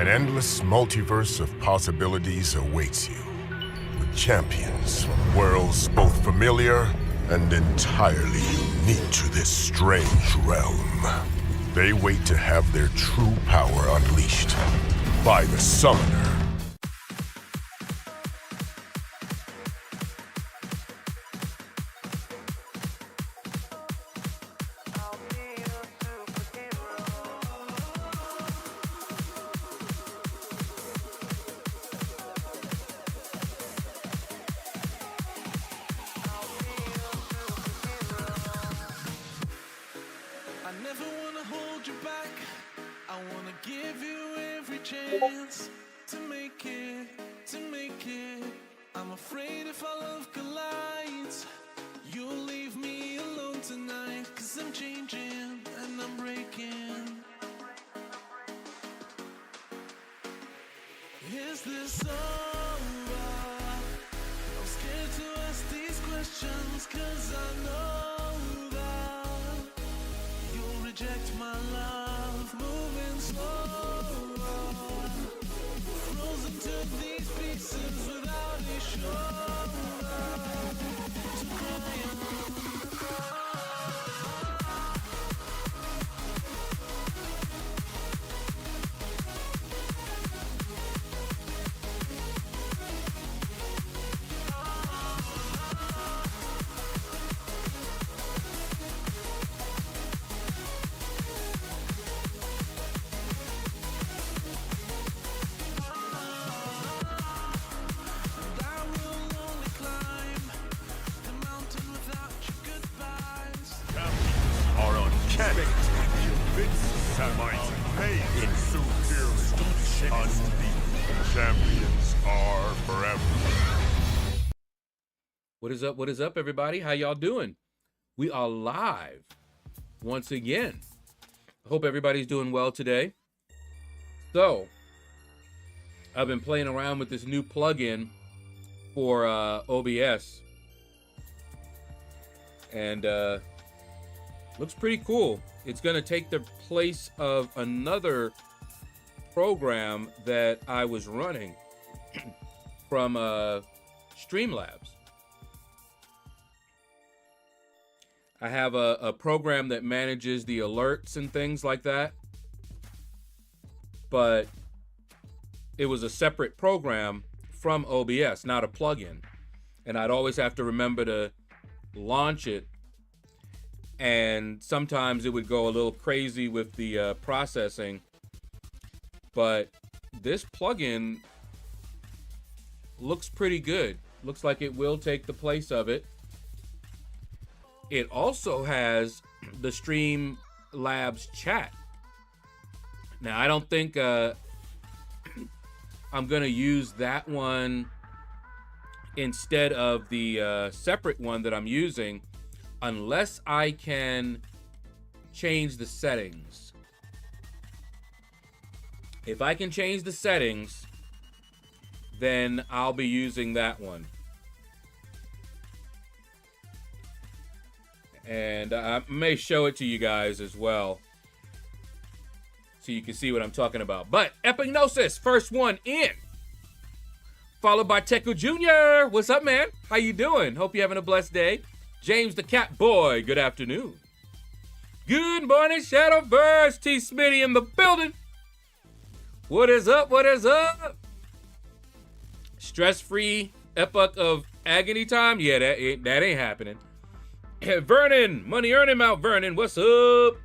An endless multiverse of possibilities awaits you, with champions from worlds both familiar and entirely unique to this strange realm. They wait to have their true power unleashed by the Summoner. What is up, everybody? How y'all doing? We are live once again. Hope everybody's doing well today. So, I've been playing around with this new plugin for OBS. And Looks pretty cool. It's going to take the place of another program that I was running from Streamlabs. I have a program that manages the alerts and things like that, but it was a separate program from OBS, not a plugin. And I'd always have to remember to launch it, and sometimes it would go a little crazy with the processing. But this plugin looks pretty good. Looks like it will take the place of it. It also has the Streamlabs chat. Now, I don't think I'm going to use that one instead of the separate one that I'm using, unless I can change the settings. If I can change the settings, then I'll be using that one. And I may show it to you guys as well, so you can see what I'm talking about. But Epignosis, first one in, followed by Teku Jr. What's up, man? How you doing? Hope you're having a blessed day. James the Cat Boy, good afternoon. Good morning, Shadowverse. T. Smitty in the building. What is up? What is up? Stress-free epoch of agony time? Yeah, that ain't happening. Vernon, money earning Mount Vernon. What's up?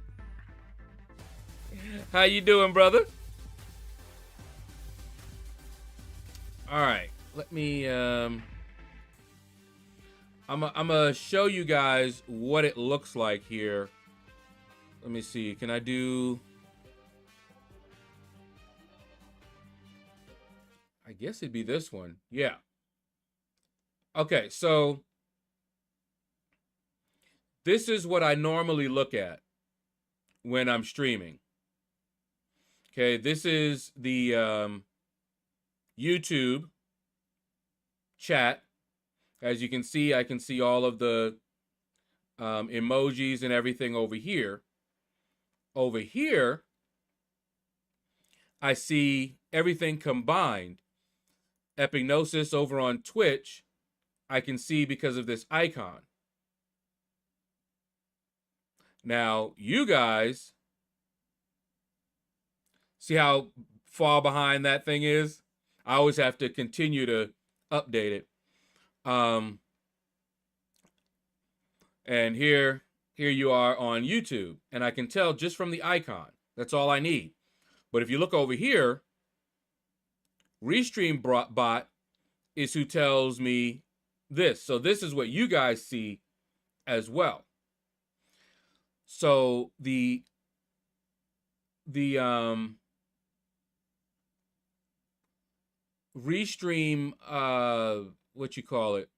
How you doing, brother? All right, let me I'm gonna show you guys what it looks like here. Let me see. Can I do? I guess it'd be this one. Yeah. Okay, so this is what I normally look at when I'm streaming. Okay, this is the YouTube chat. As you can see, I can see all of the emojis and everything over here. Over here, I see everything combined. Epignosis over on Twitch, I can see because of this icon. Now, you guys, see how far behind that thing is? I always have to continue to update it. And here you are on YouTube, and I can tell just from the icon. That's all I need. But if you look over here, Restream Bot is who tells me this. So this is what you guys see as well. So the Restream, what you call it?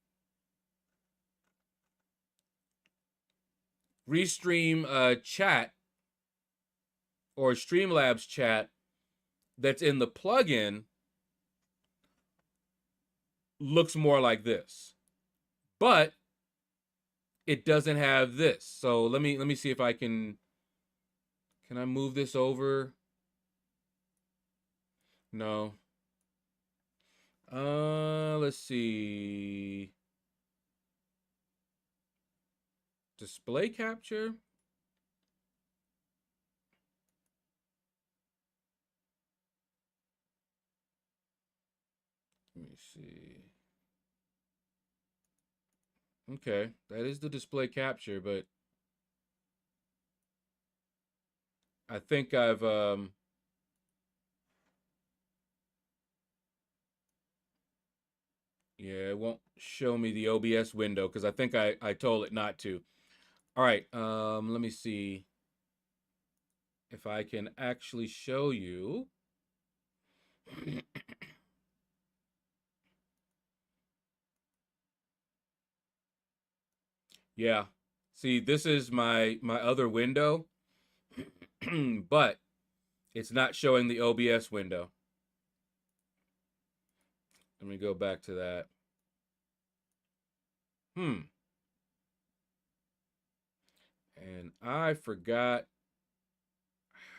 Restream chat or Streamlabs chat that's in the plugin looks more like this, but it doesn't have this. So let me see if I can I move this over? No. Let's see. Display capture. Let me see. Okay, that is the display capture, but I think I've yeah, it won't show me the OBS window because I think I told it not to. All right, let me see if I can actually show you. Yeah, see, this is my other window, but it's not showing the OBS window. Let me go back to that. And I forgot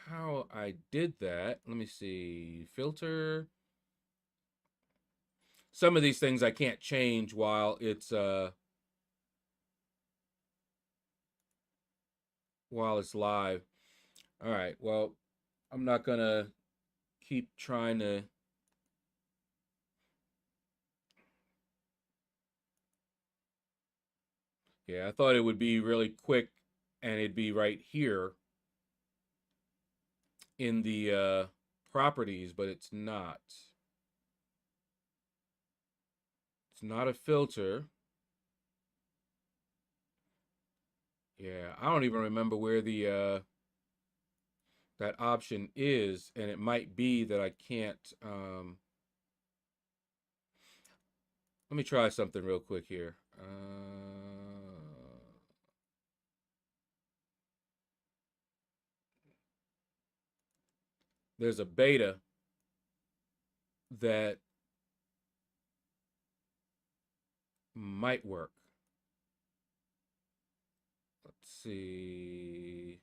how I did that. Let me see. Filter. Some of these things I can't change while it's live. All right. Well, I'm not gonna keep trying to. Yeah, I thought it would be really quick and it'd be right here in the properties, but it's not. It's not a filter. Yeah, I don't even remember where the that option is, and it might be that I can't. Let me try something real quick here. There's a beta that might work. Let's see.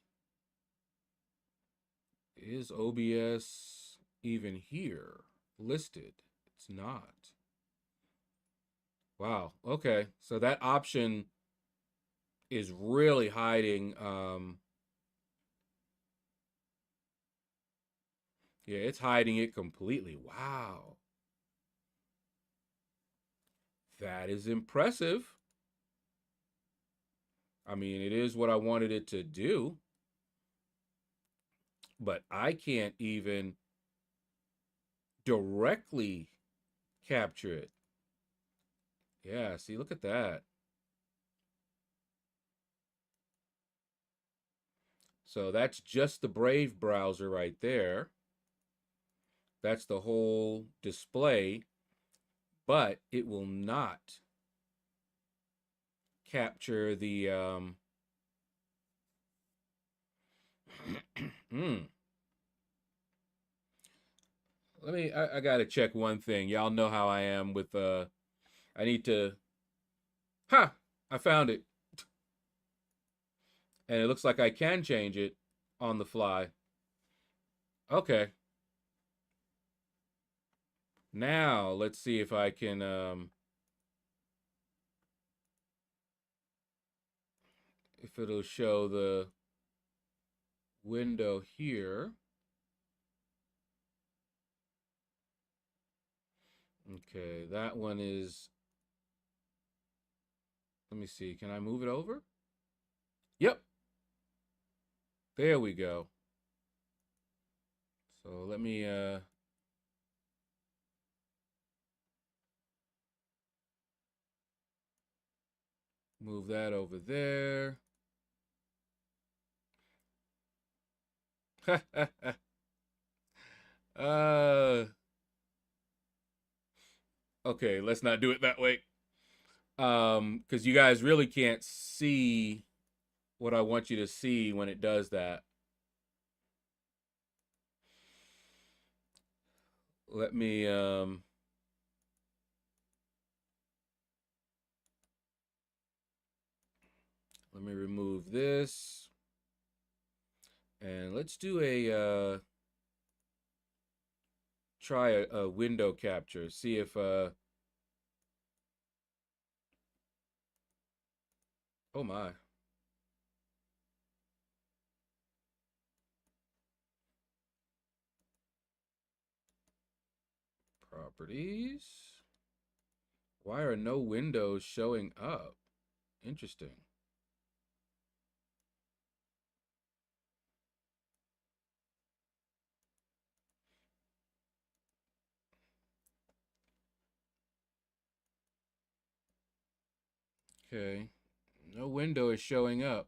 Is OBS even here listed? It's not. Wow. Okay. So that option is really hiding. Yeah, it's hiding it completely. Wow. That is impressive. I mean, it is what I wanted it to do, but I can't even directly capture it. Yeah, see, look at that. So that's just the Brave browser right there. That's the whole display, but it will not capture the I gotta check one thing. Y'all know how I am with I need to I found it. And it looks like I can change it on the fly. Okay. Now let's see if I can if it'll show the window here. Okay, that one is, let me see, can I move it over? Yep. There we go. So let me move that over there. Okay, let's not do it that way. Because you guys really can't see what I want you to see when it does that. Let me remove this. And let's do a try a window capture. See if oh my. Properties. Why are no windows showing up? Interesting. Okay. No window is showing up.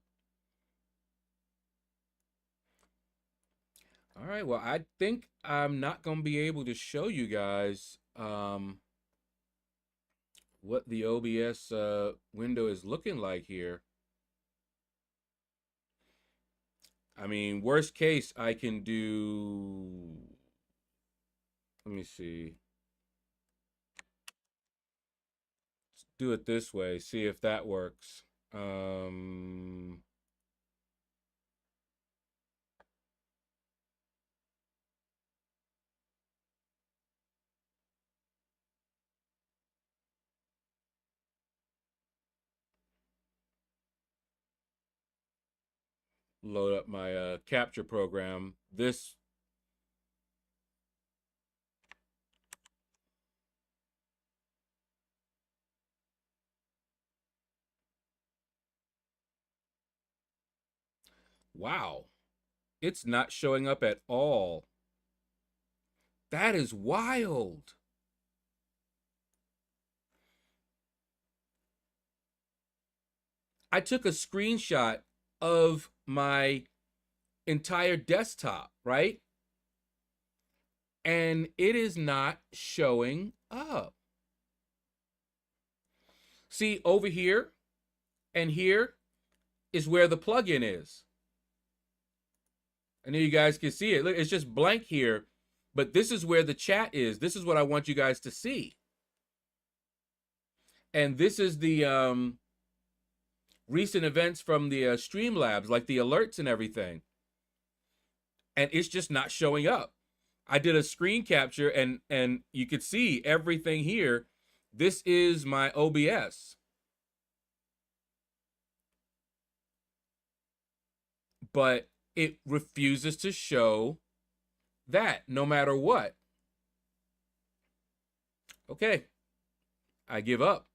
All right. Well, I think I'm not going to be able to show you guys what the OBS window is looking like here. I mean, worst case, I can do, let me see. Let's do it this way, see if that works. load up my capture program. This wow, it's not showing up at all. That is wild. I took a screenshot of my entire desktop, right? And it is not showing up. See, over here and here is where the plugin is. I know you guys can see it. Look, it's just blank here, but this is where the chat is. This is what I want you guys to see. And this is the recent events from the Streamlabs, like the alerts and everything. And it's just not showing up. I did a screen capture and you could see everything here. This is my OBS. But it refuses to show that no matter what. Okay, I give up.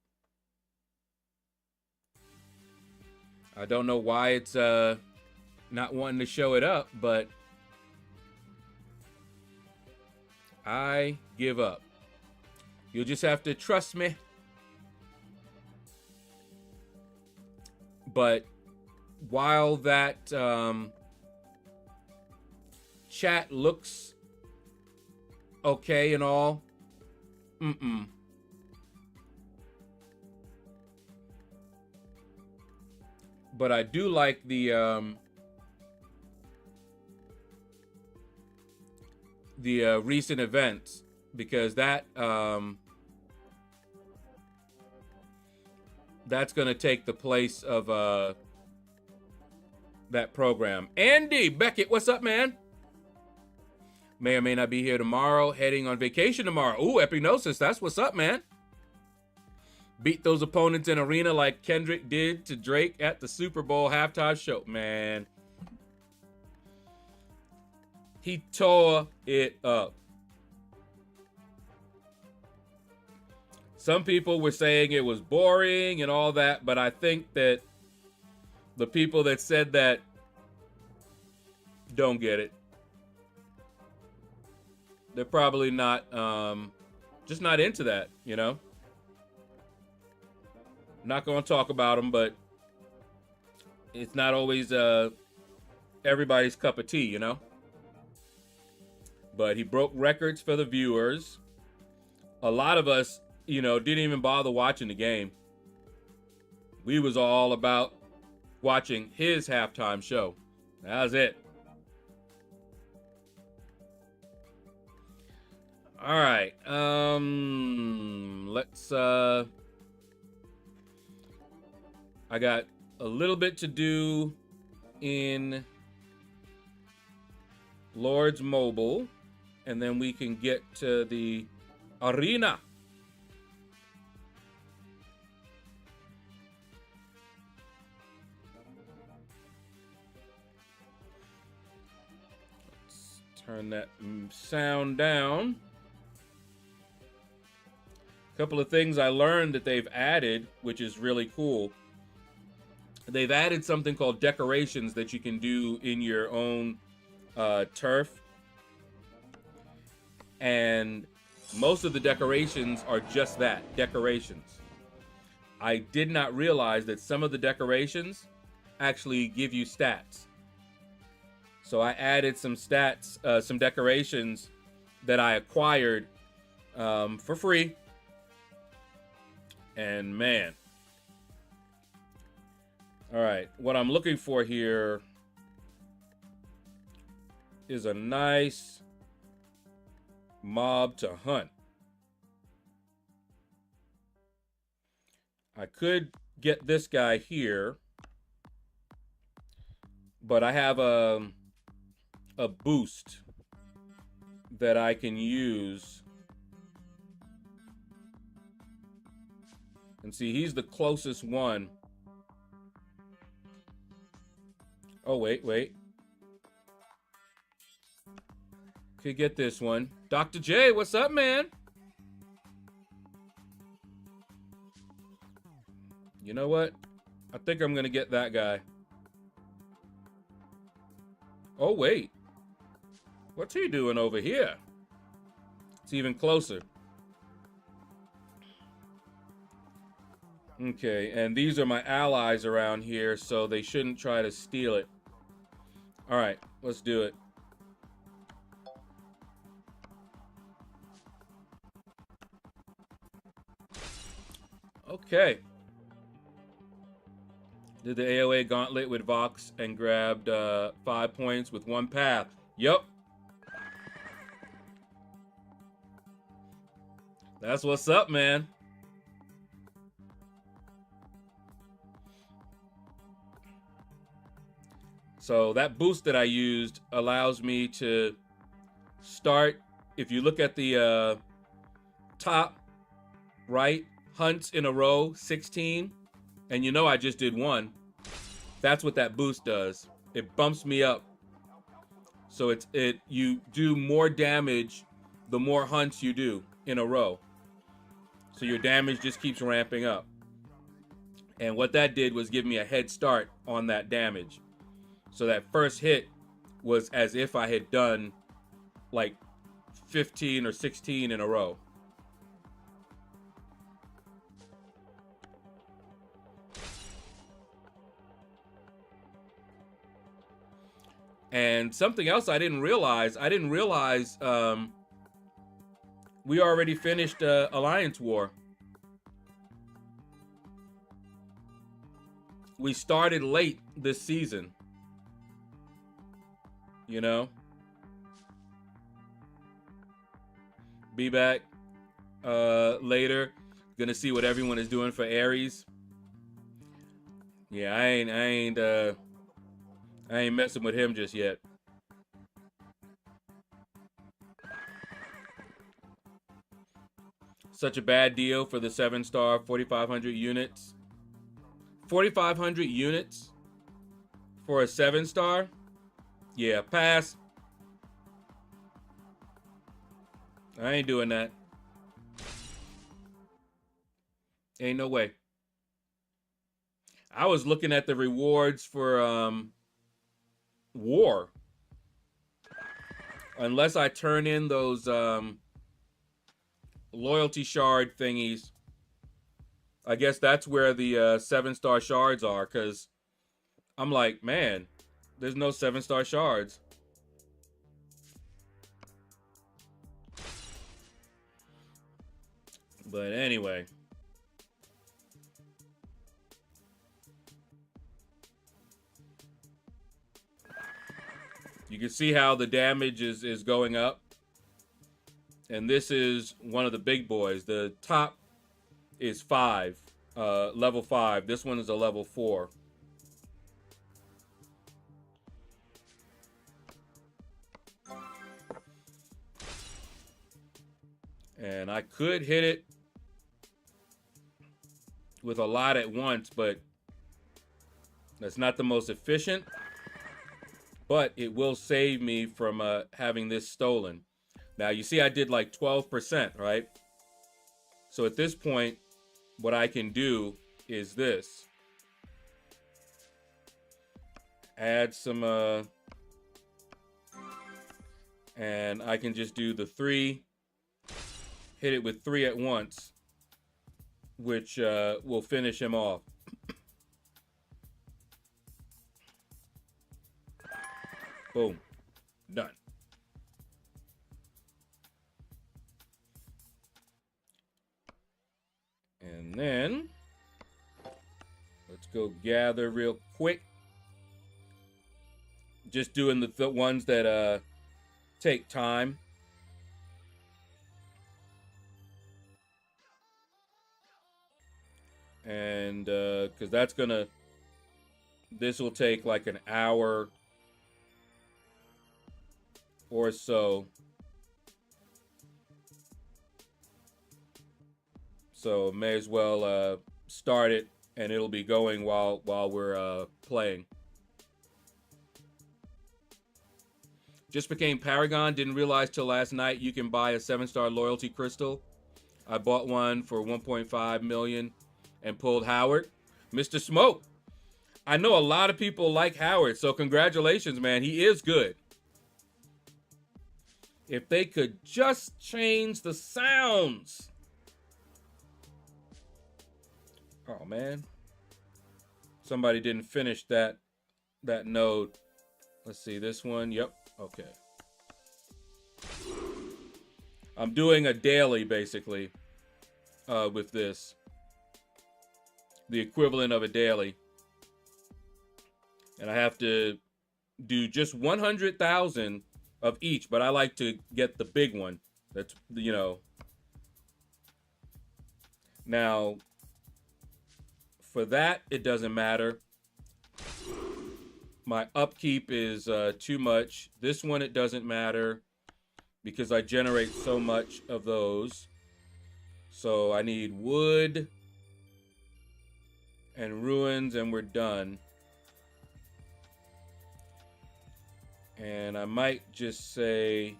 I don't know why it's not wanting to show it up, but I give up. You'll just have to trust me. But while that chat looks okay and all, but I do like the recent events, because that that's going to take the place of that program. Andy Beckett, what's up, man? May or may not be here tomorrow. Heading on vacation tomorrow. Ooh, Epinosis, that's what's up, man. Beat those opponents in arena like Kendrick did to Drake at the Super Bowl halftime show. Man, he tore it up. Some people were saying it was boring and all that, but I think that the people that said that don't get it. They're probably not, just not into that, you know? Not going to talk about them, but it's not always everybody's cup of tea, you know? But he broke records for the viewers. A lot of us, you know, didn't even bother watching the game. We was all about watching his halftime show. That was it. All right. Let's I got a little bit to do in Lord's Mobile, and then we can get to the arena. Let's turn that sound down. A couple of things I learned that they've added, which is really cool. They've added something called decorations that you can do in your own turf. And most of the decorations are just that, decorations. I did not realize that some of the decorations actually give you stats. So I added some stats, some decorations that I acquired for free. And man, all right, what I'm looking for here is a nice mob to hunt. I could get this guy here, but I have a boost that I can use. And see, he's the closest one. Oh, wait. Could get this one. Dr. J, what's up, man? You know what? I think I'm gonna get that guy. Oh, wait. What's he doing over here? It's even closer. Okay, and these are my allies around here, so they shouldn't try to steal it. All right, let's do it. Okay. Did the AOA gauntlet with Vox and grabbed 5 points with 1 path. Yup. That's what's up, man. So that boost that I used allows me to start, if you look at the top right, hunts in a row, 16, and you know I just did 1. That's what that boost does. It bumps me up. So you do more damage the more hunts you do in a row. So your damage just keeps ramping up. And what that did was give me a head start on that damage. So that first hit was as if I had done like 15 or 16 in a row. And something else I didn't realize we already finished Alliance War. We started late this season. You know? Be back later. Gonna see what everyone is doing for Aries. Yeah, I ain't messing with him just yet. Such a bad deal for the 7-star 4,500 units. 4,500 units for a 7-star? Yeah, pass. I ain't doing that. Ain't no way. I was looking at the rewards for War. Unless I turn in those loyalty shard thingies, I guess that's where the 7-star shards are, because I'm like, man, there's no 7-star shards. But anyway. You can see how the damage is going up. And this is one of the big boys. The top is 5, level 5. This one is a level 4. And I could hit it with a lot at once, but that's not the most efficient. But it will save me from having this stolen. Now, you see I did like 12%, right? So at this point, what I can do is this. Add some, and I can just do the 3. Hit it with 3 at once, which will finish him off. Boom. Done. And then, let's go gather real quick. Just doing the ones that take time. And because that's gonna, this will take like an hour or so. So may as well start it, and it'll be going while we're playing. Just became Paragon. Didn't realize till last night you can buy a 7-star loyalty crystal. I bought one for 1.5 million and pulled Howard. Mr. Smoke. I know a lot of people like Howard, so congratulations, man. He is good. If they could just change the sounds. Oh, man. Somebody didn't finish that node. Let's see, this one. Yep. Okay. I'm doing a daily, basically, with this. The equivalent of a daily. And I have to do just 100,000 of each, but I like to get the big one. That's, you know. Now, for that, it doesn't matter. My upkeep is too much. This one, it doesn't matter because I generate so much of those. So I need wood and ruins, and we're done. And I might just say,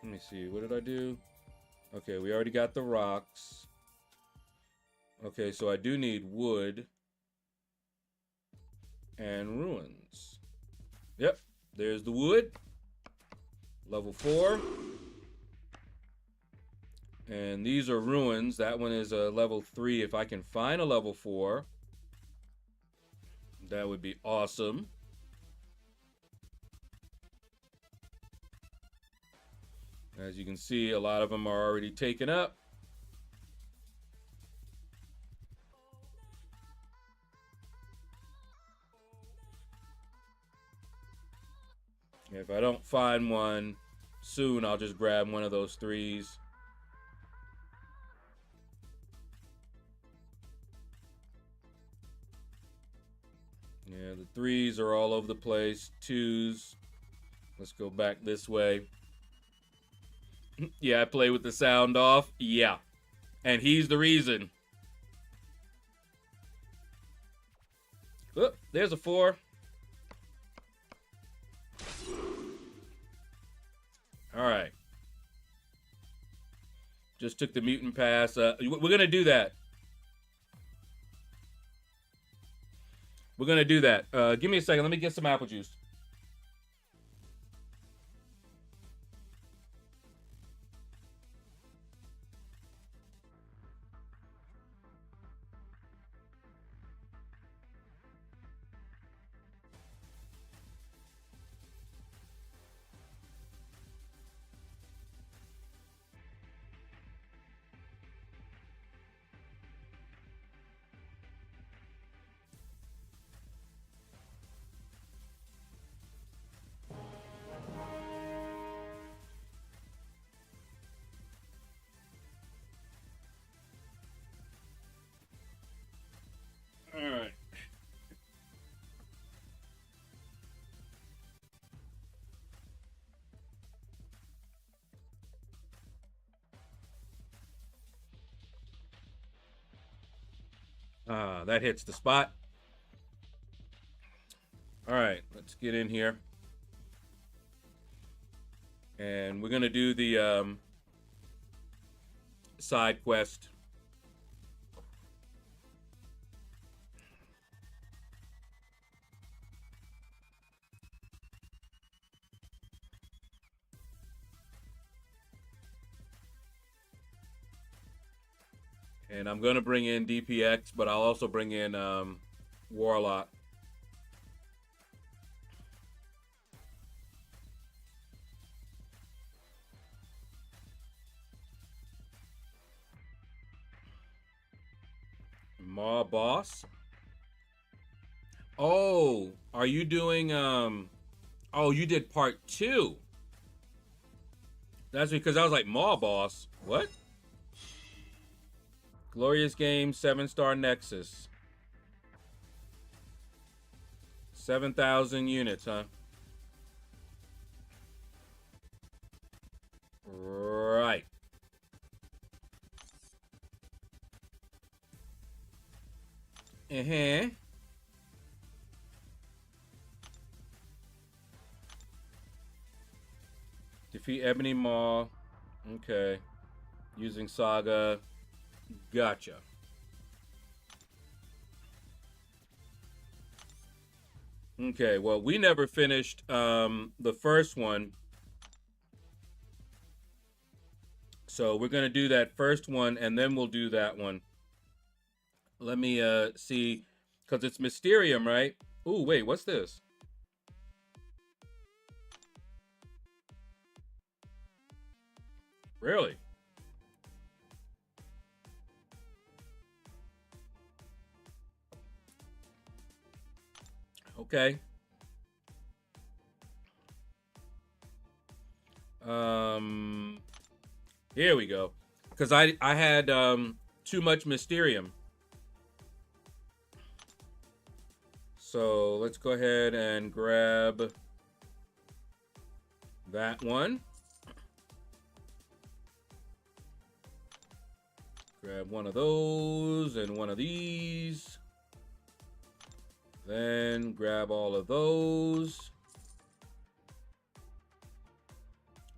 let me see, what did I do? Okay, we already got the rocks. Okay, so I do need wood and ruins. Yep, there's the wood. Level 4. And these are ruins. That one is a level 3. If I can find a level 4, that would be awesome. As you can see, a lot of them are already taken up. If I don't find one soon, I'll just grab one of those 3s. Yeah, the 3s are all over the place. 2s. Let's go back this way. Yeah, I play with the sound off. Yeah. And he's the reason. Oh, there's a 4. All right. Just took the mutant pass. We're going to do that. We're going to do that. Give me a second. Let me get some apple juice. All right. That hits the spot. All right, let's get in here. And we're going to do the side quest. And I'm going to bring in DPX, but I'll also bring in Warlock. Maw Boss. Oh, are you doing oh, you did part 2. That's because I was like, Maw Boss. What? Glorious Game, 7-star Nexus. 7,000 units, huh? Right. Defeat Ebony Maw. Okay. Using Saga. Gotcha. Okay, well, we never finished the first one. So we're going to do that first one, and then we'll do that one. Let me see, because it's Mysterium, right? Ooh, wait, what's this? Really? Okay. Here we go. Because I had too much Mysterium. So let's go ahead and grab that one. Grab one of those and one of these. Then grab all of those.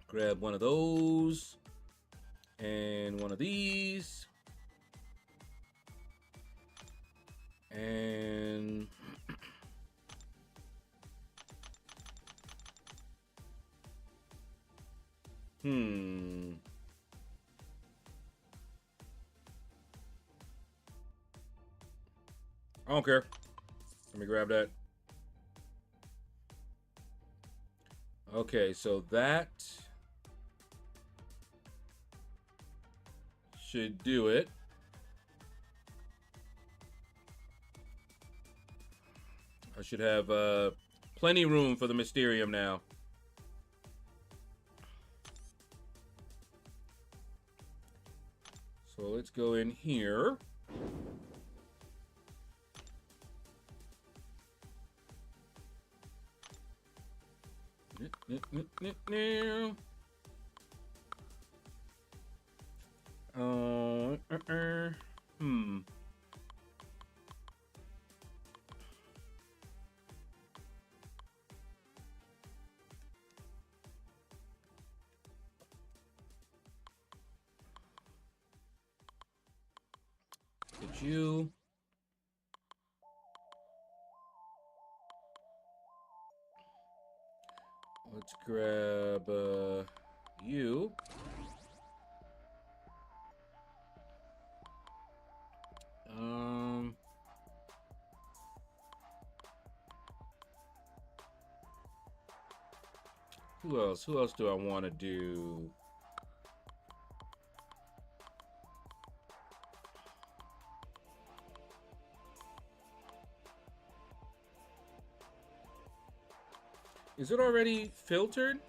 Grab one of those and one of these. And I don't care. Let me grab that. Okay, so that should do it. I should have plenty room for the Mysterium now. So let's go in here. Get you. Let's grab you. Who else? Who else do I want to do? Is it already filtered?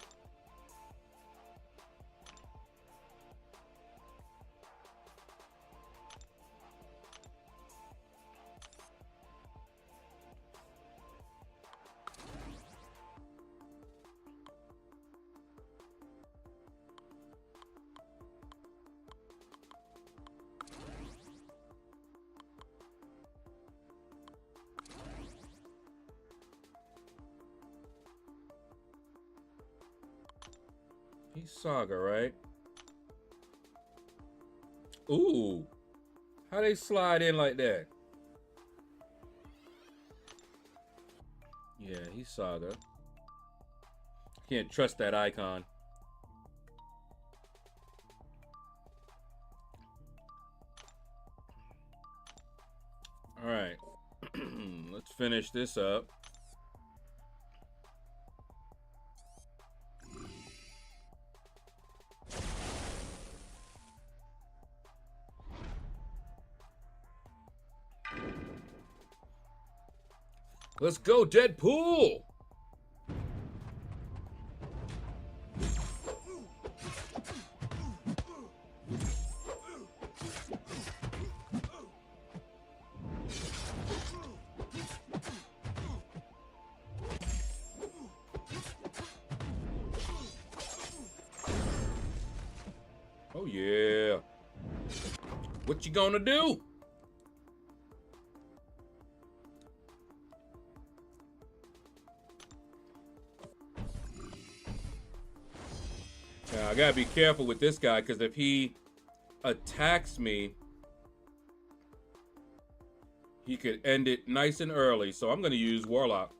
He's Saga, right? Ooh. How they slide in like that? Yeah, he's Saga. Can't trust that icon. All right. Let's finish this up. Let's go, Deadpool! Oh yeah. What you gonna do? Now I gotta be careful with this guy, because if he attacks me, he could end it nice and early. So I'm gonna use Warlock.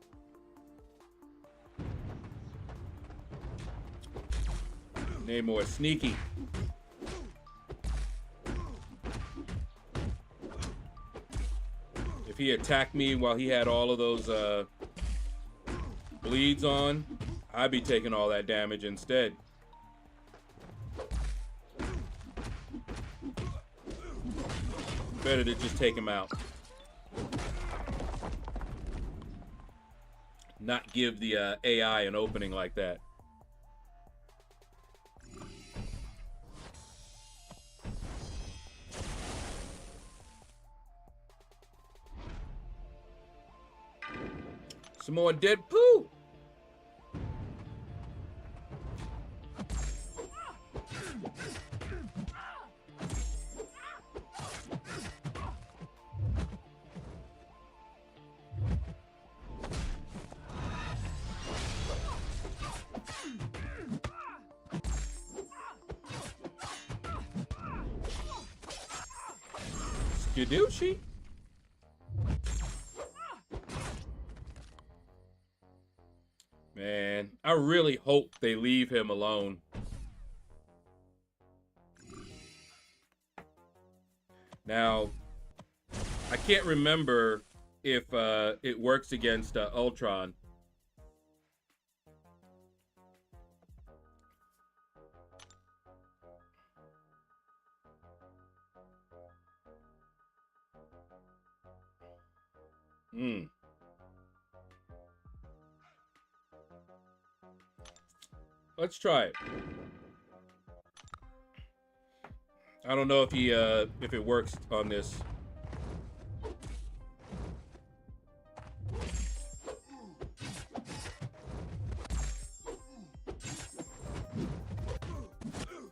Namor sneaky. If he attacked me while he had all of those bleeds on, I'd be taking all that damage instead. Better to just take him out. Not give the AI an opening like that. Some more dead poo. Skidooshi. Man, I really hope they leave him alone. Now, I can't remember if it works against Ultron. Let's try it. I don't know if he if it works on this.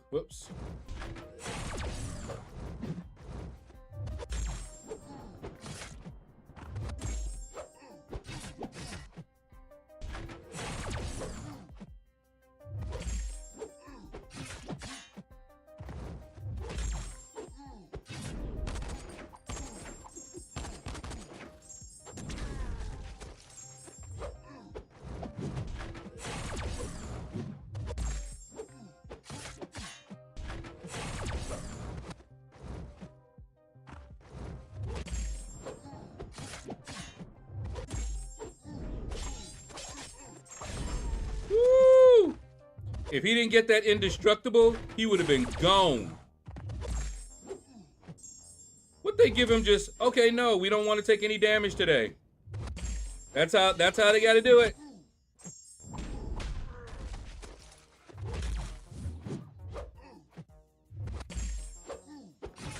Whoops. If he didn't get that indestructible, he would have been gone. What they give him just, okay, no, we don't want to take any damage today. That's how they got to do it.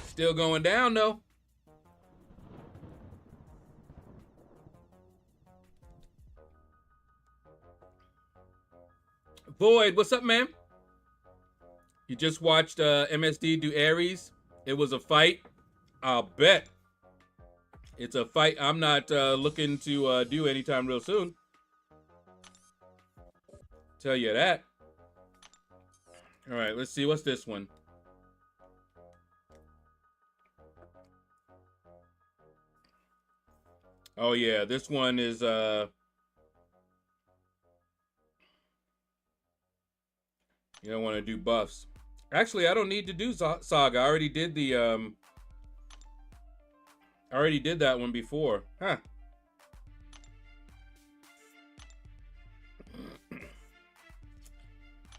Still going down though. Void, what's up, man? You just watched MSD do Ares. It was a fight. I'll bet. It's a fight I'm not looking to do anytime real soon. Tell you that. All right, let's see. What's this one? Oh, yeah. This one is... You don't want to do buffs. Actually, I don't need to do Saga. I already did the I already did that one before. Huh.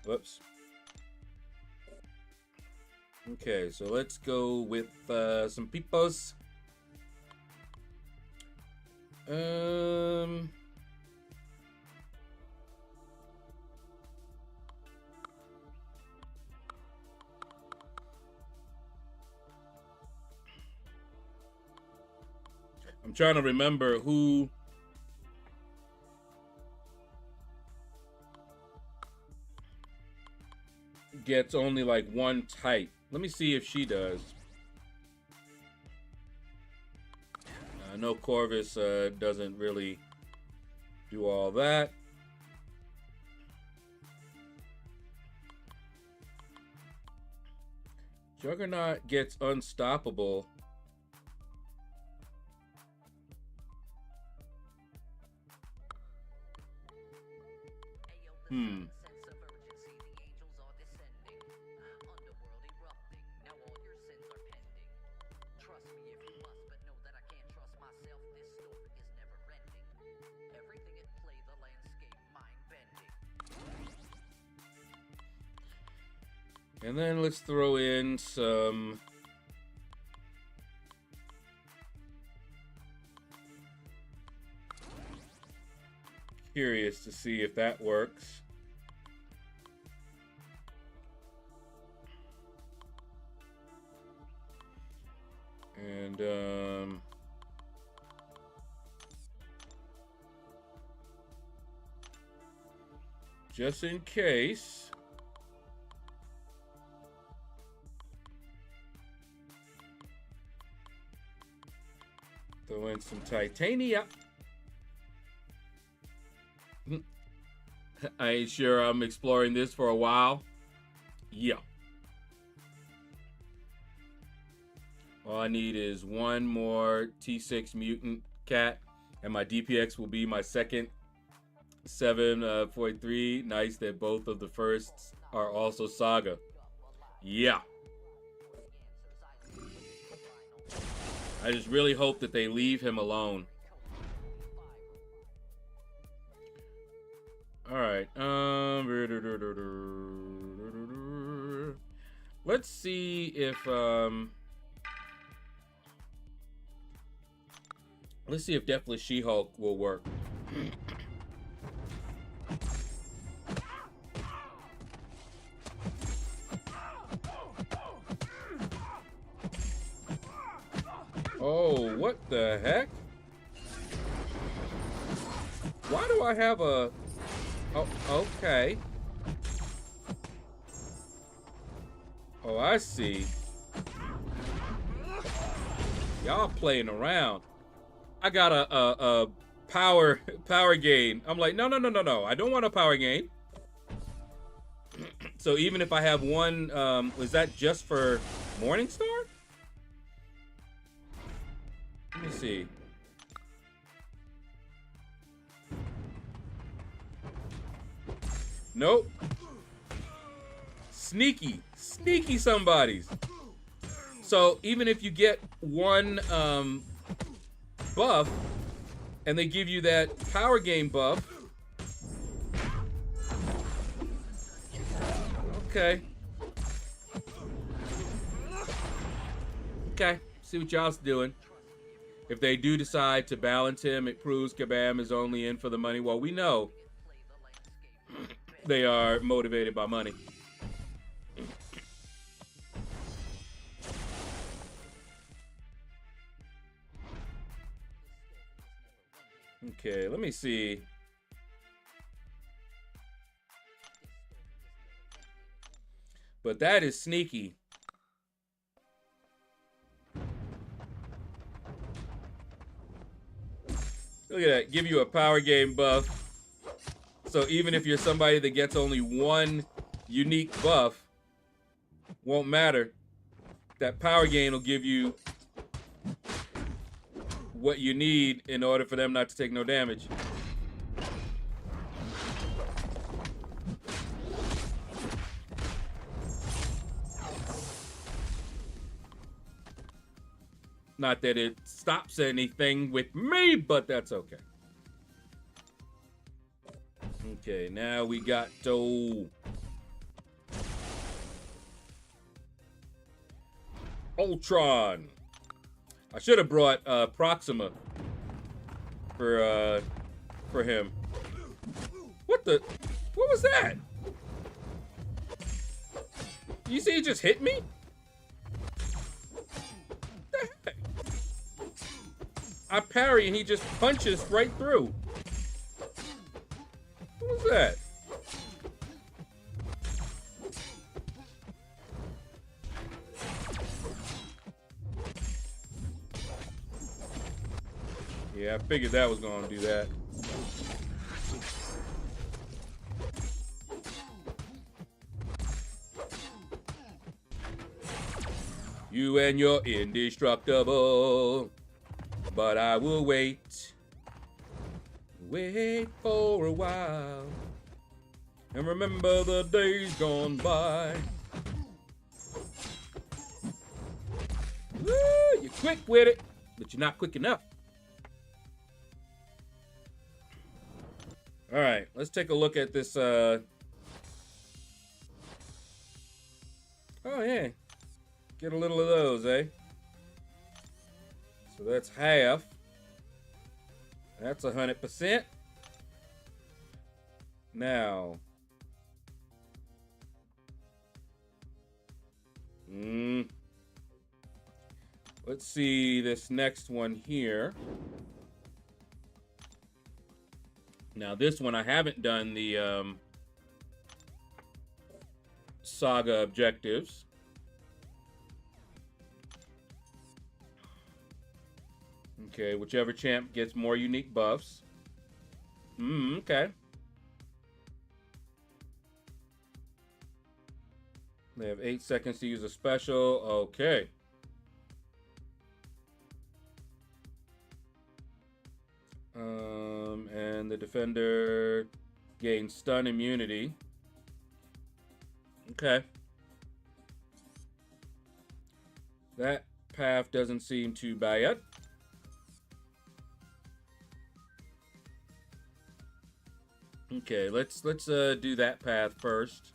Whoops. Okay, so let's go with some peepos. I'm trying to remember who gets only like one type. Let me see if she does. I know Corvus doesn't really do all that. Juggernaut gets unstoppable. And then let's throw in some curious to see if that works. And just in case, throw in some titania. I ain't sure I'm exploring this for a while. Yeah. All I need is one more T6 mutant cat, and my DPX will be my second 743. Nice that both of the firsts are also Saga. Yeah. I just really hope that they leave him alone. All right. Let's see if Deathless She-Hulk will work. Oh, what the heck? Why do I have a... Oh, okay. Oh, I see. Y'all playing around. I got a power gain. I'm like, no. I don't want a power gain. So even if I have one, was that just for Morningstar? Let me see. Nope. Sneaky somebodies. So even if you get one buff and they give you that power gain buff. Okay. See what y'all's doing. If they do decide to balance him, it proves Kabam is only in for the money. Well, we know they are motivated by money. Okay, let me see. But that is sneaky. Look at that. Give you a power game buff. So even if you're somebody that gets only one unique buff, won't matter. That power gain will give you what you need in order for them not to take no damage. Not that it stops anything with me, but that's okay. Okay, now we got Ultron. I should have brought Proxima for him. What was that? You see he just hit me? What the heck? I parry and he just punches right through. What was that? Yeah, I figured that was going to do that. You and your indestructible. But I will wait. Wait for a while. And remember the days gone by. Woo! You're quick with it, but you're not quick enough. All right, let's take a look at this. Oh, yeah. Get a little of those, eh? So that's half. That's 100%. Now. Let's see this next one here. Now, this one I haven't done the saga objectives. Okay, whichever champ gets more unique buffs. Okay. They have 8 seconds to use a special. Okay. And the defender gains stun immunity. Okay. That path doesn't seem too bad. Okay, let's do that path first.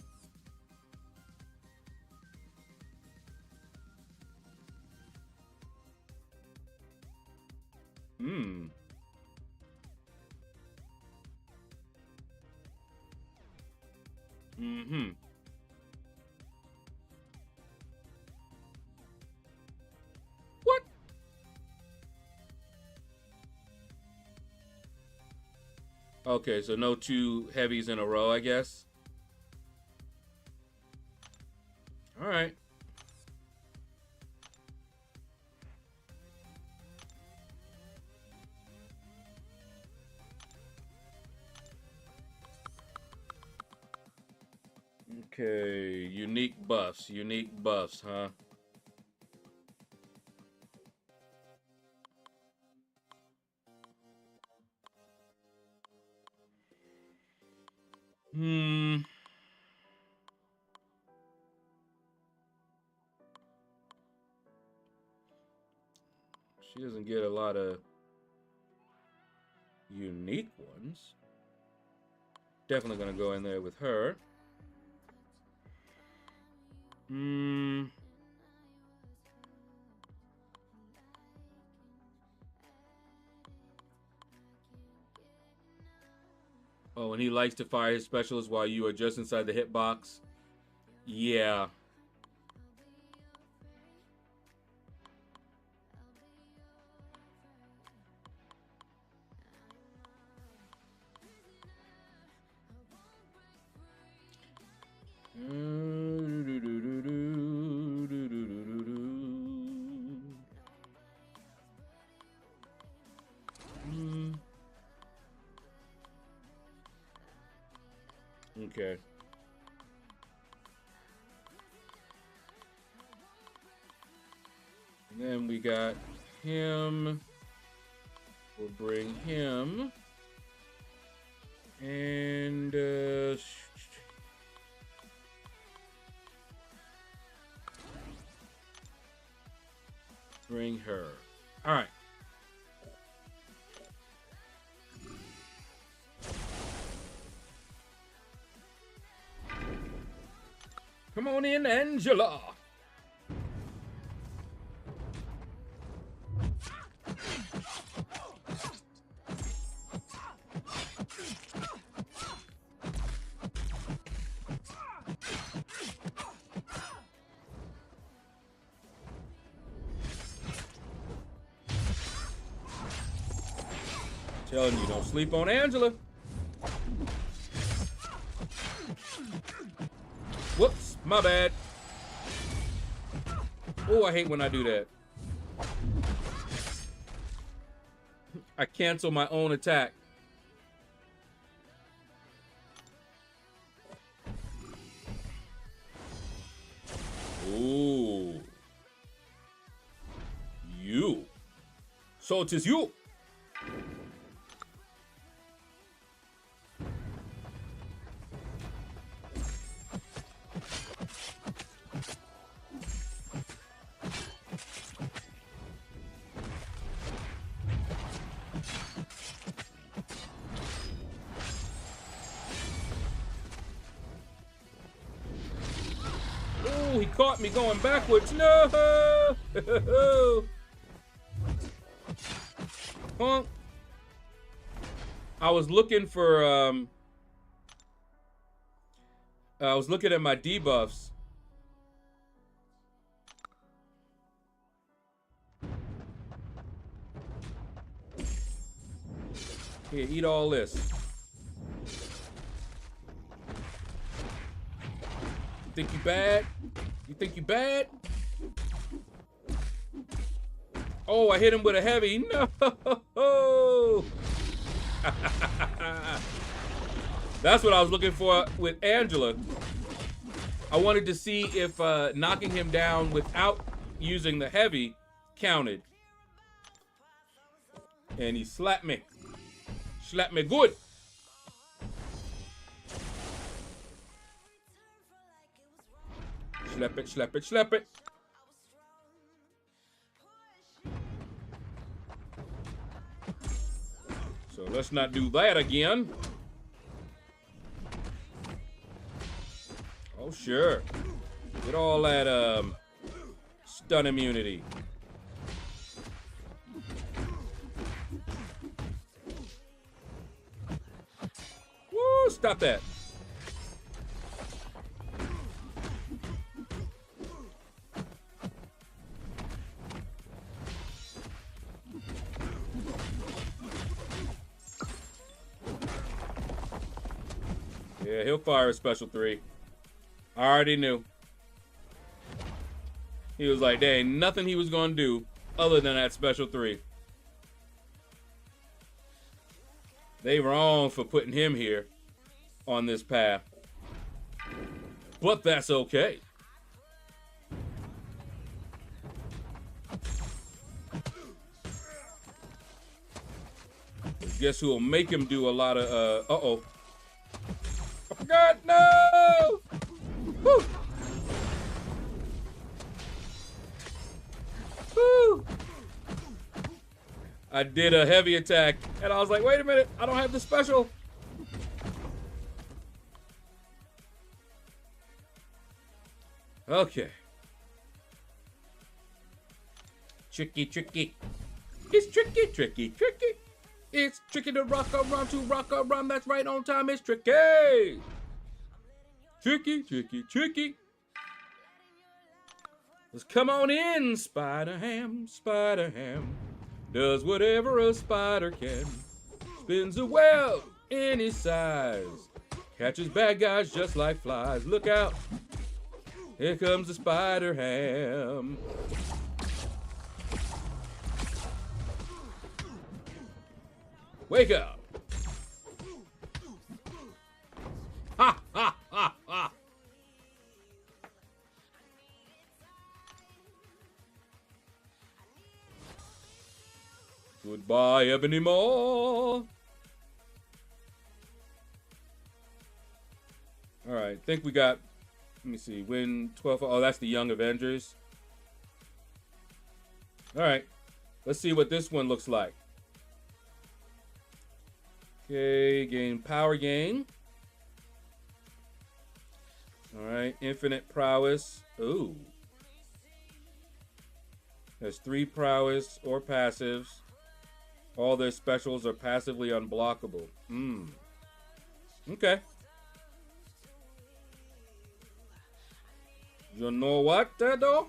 What? Okay, so no 2 heavies in a row, I guess. All right. Okay, unique buffs, huh? She doesn't get a lot of unique ones. Definitely gonna go in there with her. Oh, and he likes to fire his specials while you are just inside the hitbox. Yeah. Okay. And then we got him. We'll bring him. And bring her. All right. Come on in, Angela. Telling you, don't sleep on Angela. Whoops, my bad. Oh, I hate when I do that. I cancel my own attack. Ooh. So it is you. Oh, he caught me going backwards. No! Honk. I was looking for, I was looking at my debuffs. Here, eat all this. You think you bad? You think you bad? Oh, I hit him with a heavy. No! That's what I was looking for with Angela. I wanted to see if knocking him down without using the heavy counted. And he slapped me. Slapped me good. Slap it, slap it, slap it. So let's not do that again. Oh, sure. Get all that stun immunity. Woo, stop that. Yeah, he'll fire a special 3. I already knew. He was like, there ain't nothing he was gonna do other than that special 3. They wrong for putting him here on this path. But that's okay. Guess who'll make him do a lot of, uh-oh. I forgot, no! Woo! Woo! I did a heavy attack, and I was like, wait a minute, I don't have the special. Okay. Tricky, tricky. It's tricky, tricky, tricky. It's tricky to rock around, that's right on time, it's tricky. Tricky, tricky, tricky. Let's come on in, Spider-Ham, Spider-Ham. Does whatever a spider can. Spins a web any size. Catches bad guys just like flies. Look out. Here comes the Spider-Ham. Wake up. Ha, ha, ha, ha. Goodbye, Ebony Maw. All right, I think we got, let me see, win 12. Oh, that's the Young Avengers. All right, let's see what this one looks like. Okay, gain power gain. All right, infinite prowess. Ooh. There's 3 prowess or passives. All their specials are passively unblockable. Okay. You know what, though?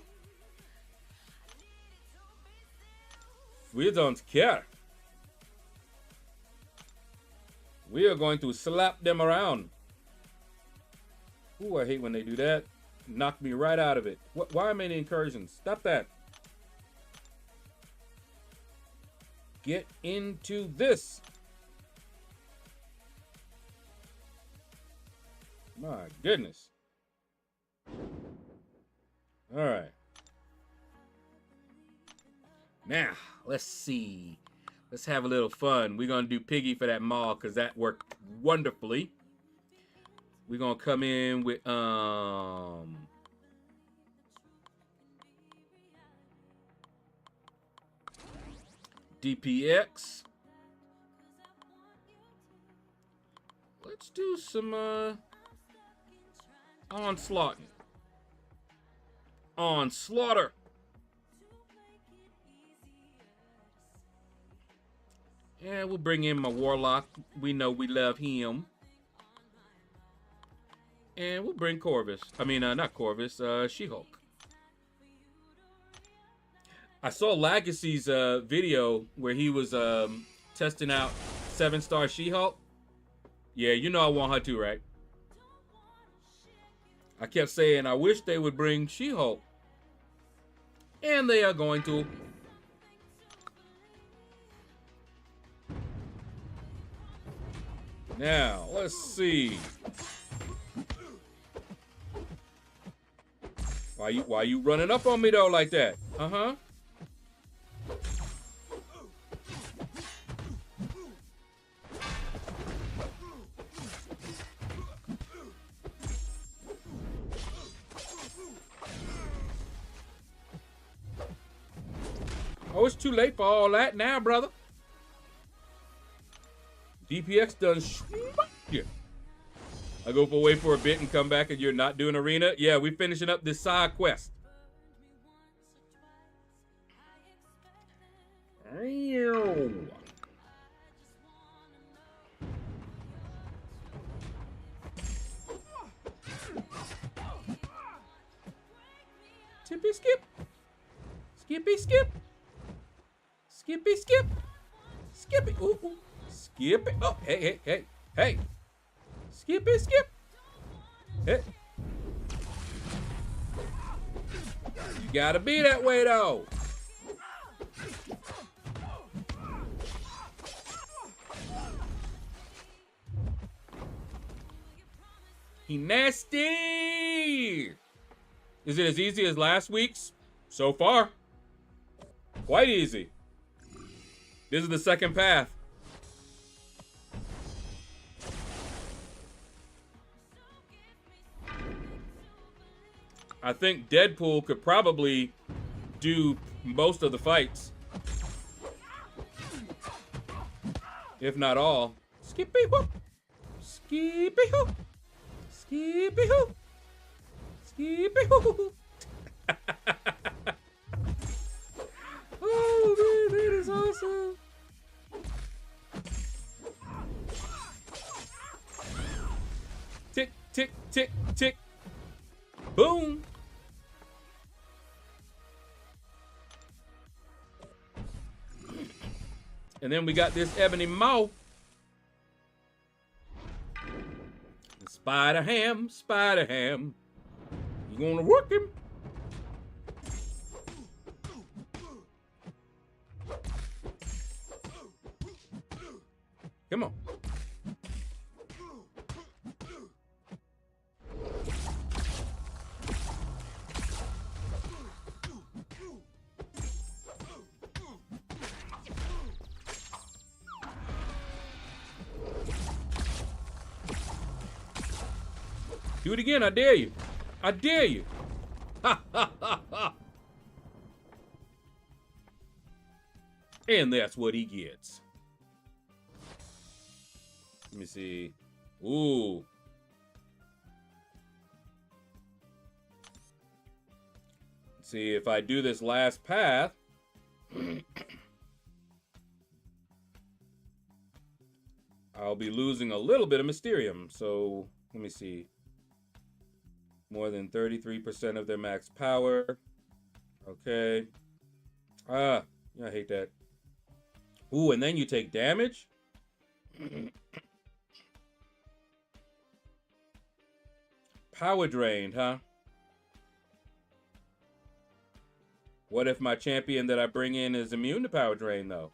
We don't care. We are going to slap them around. Ooh, I hate when they do that. Knock me right out of it. Why am I in incursions? Stop that. Get into this. My goodness. All right. Now, let's see. Let's have a little fun. We're going to do Piggy for that mall because that worked wonderfully. We're going to come in with DPX. Let's do some onslaught. Onslaughter. Yeah, we'll bring in my Warlock. We know we love him. And we'll bring Corvus. I mean, not Corvus, She-Hulk. I saw Legacy's video where he was testing out 7-star She-Hulk. Yeah, you know I want her too, right? I kept saying I wish they would bring She-Hulk. And they are going to. Now, let's see. Why you running up on me though like that? Uh-huh. Oh, it's too late for all that now, brother. DPX done yeah. I go away for a bit and come back and you're not doing arena? Yeah, we finishing up this side quest. Tippy skip. Skippy skip. Skippy skip. Skippy. Ooh, ooh. Skip it. Oh, hey, hey, hey, hey. Skip it, skip. Hey. You gotta be that way, though. He nasty. Is it as easy as last week's? So far. Quite easy. This is the second path. I think Deadpool could probably do most of the fights. If not all. Skippy whoop. Skippy whoop. Skippy whoop. Skippy whoop. Oh man, that is awesome. Tick, tick, tick, tick. Boom. And then we got this ebony maw. Spider Ham, Spider Ham. You gonna work him? Come on. Do it again, I dare you. I dare you. Ha, ha, ha, ha. And that's what he gets. Let me see. Ooh. Let's see if I do this last path. I'll be losing a little bit of Mysterium. So let me see. More than 33% of their max power. Okay. Ah, I hate that. Ooh, and then you take damage? Power drained, huh? What if my champion that I bring in is immune to power drain, though?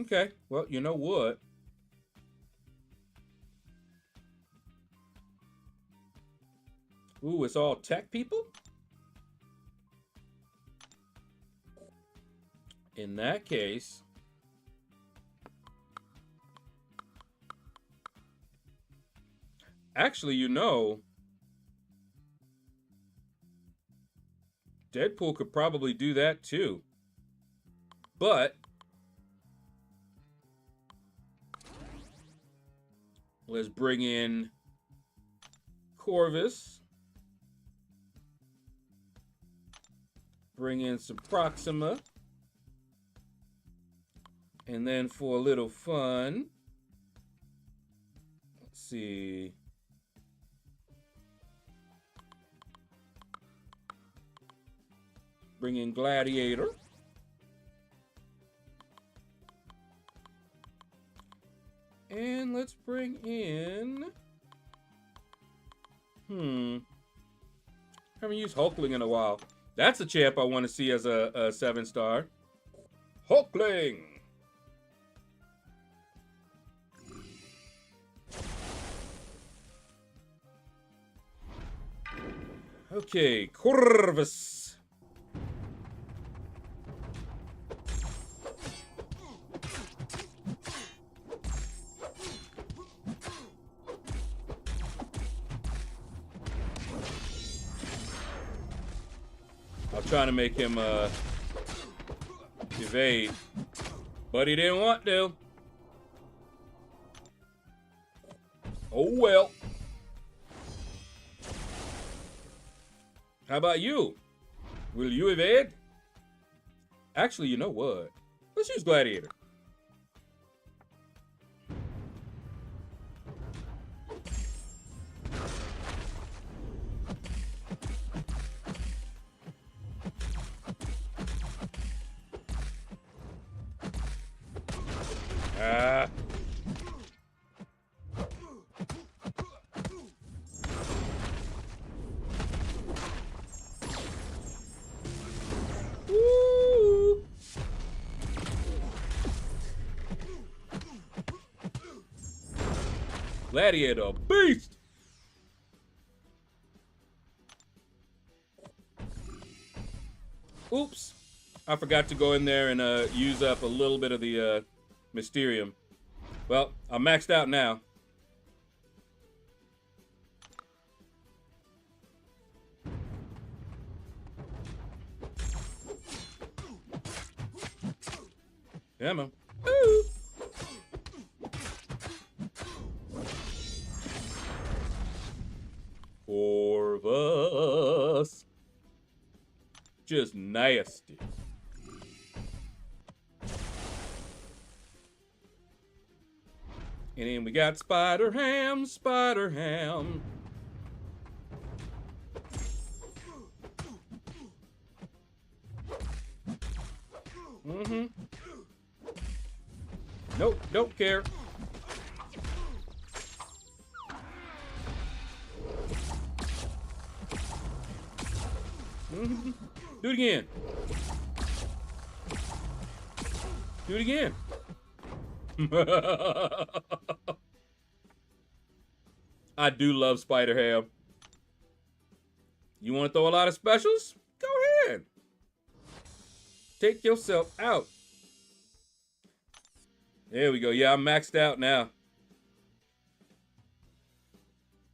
Okay, well, you know what? Ooh, it's all tech people? In that case, actually, you know, Deadpool could probably do that too. But let's bring in Corvus. Bring in some Proxima. And then for a little fun, let's see. Bring in Gladiator. And let's bring in... Haven't used Hulkling in a while. That's a champ I want to see as a 7-star. Hulkling! Okay, Corvus. I'm trying to make him evade, but he didn't want to. Oh well. How about you? Will you evade? Actually, you know what? Let's use Gladiator. Woo! Gladiator beast. Oops. I forgot to go in there and use up a little bit of the Mysterium. Well, I'm maxed out now. Yeah, man. Ooh. Corvus. Just nasty. And then we got Spider Ham, Spider Ham. Nope, don't care. Do it again. Do it again. I do love Spider Ham. You want to throw a lot of specials? Go ahead. Take yourself out. There we go. Yeah, I'm maxed out now.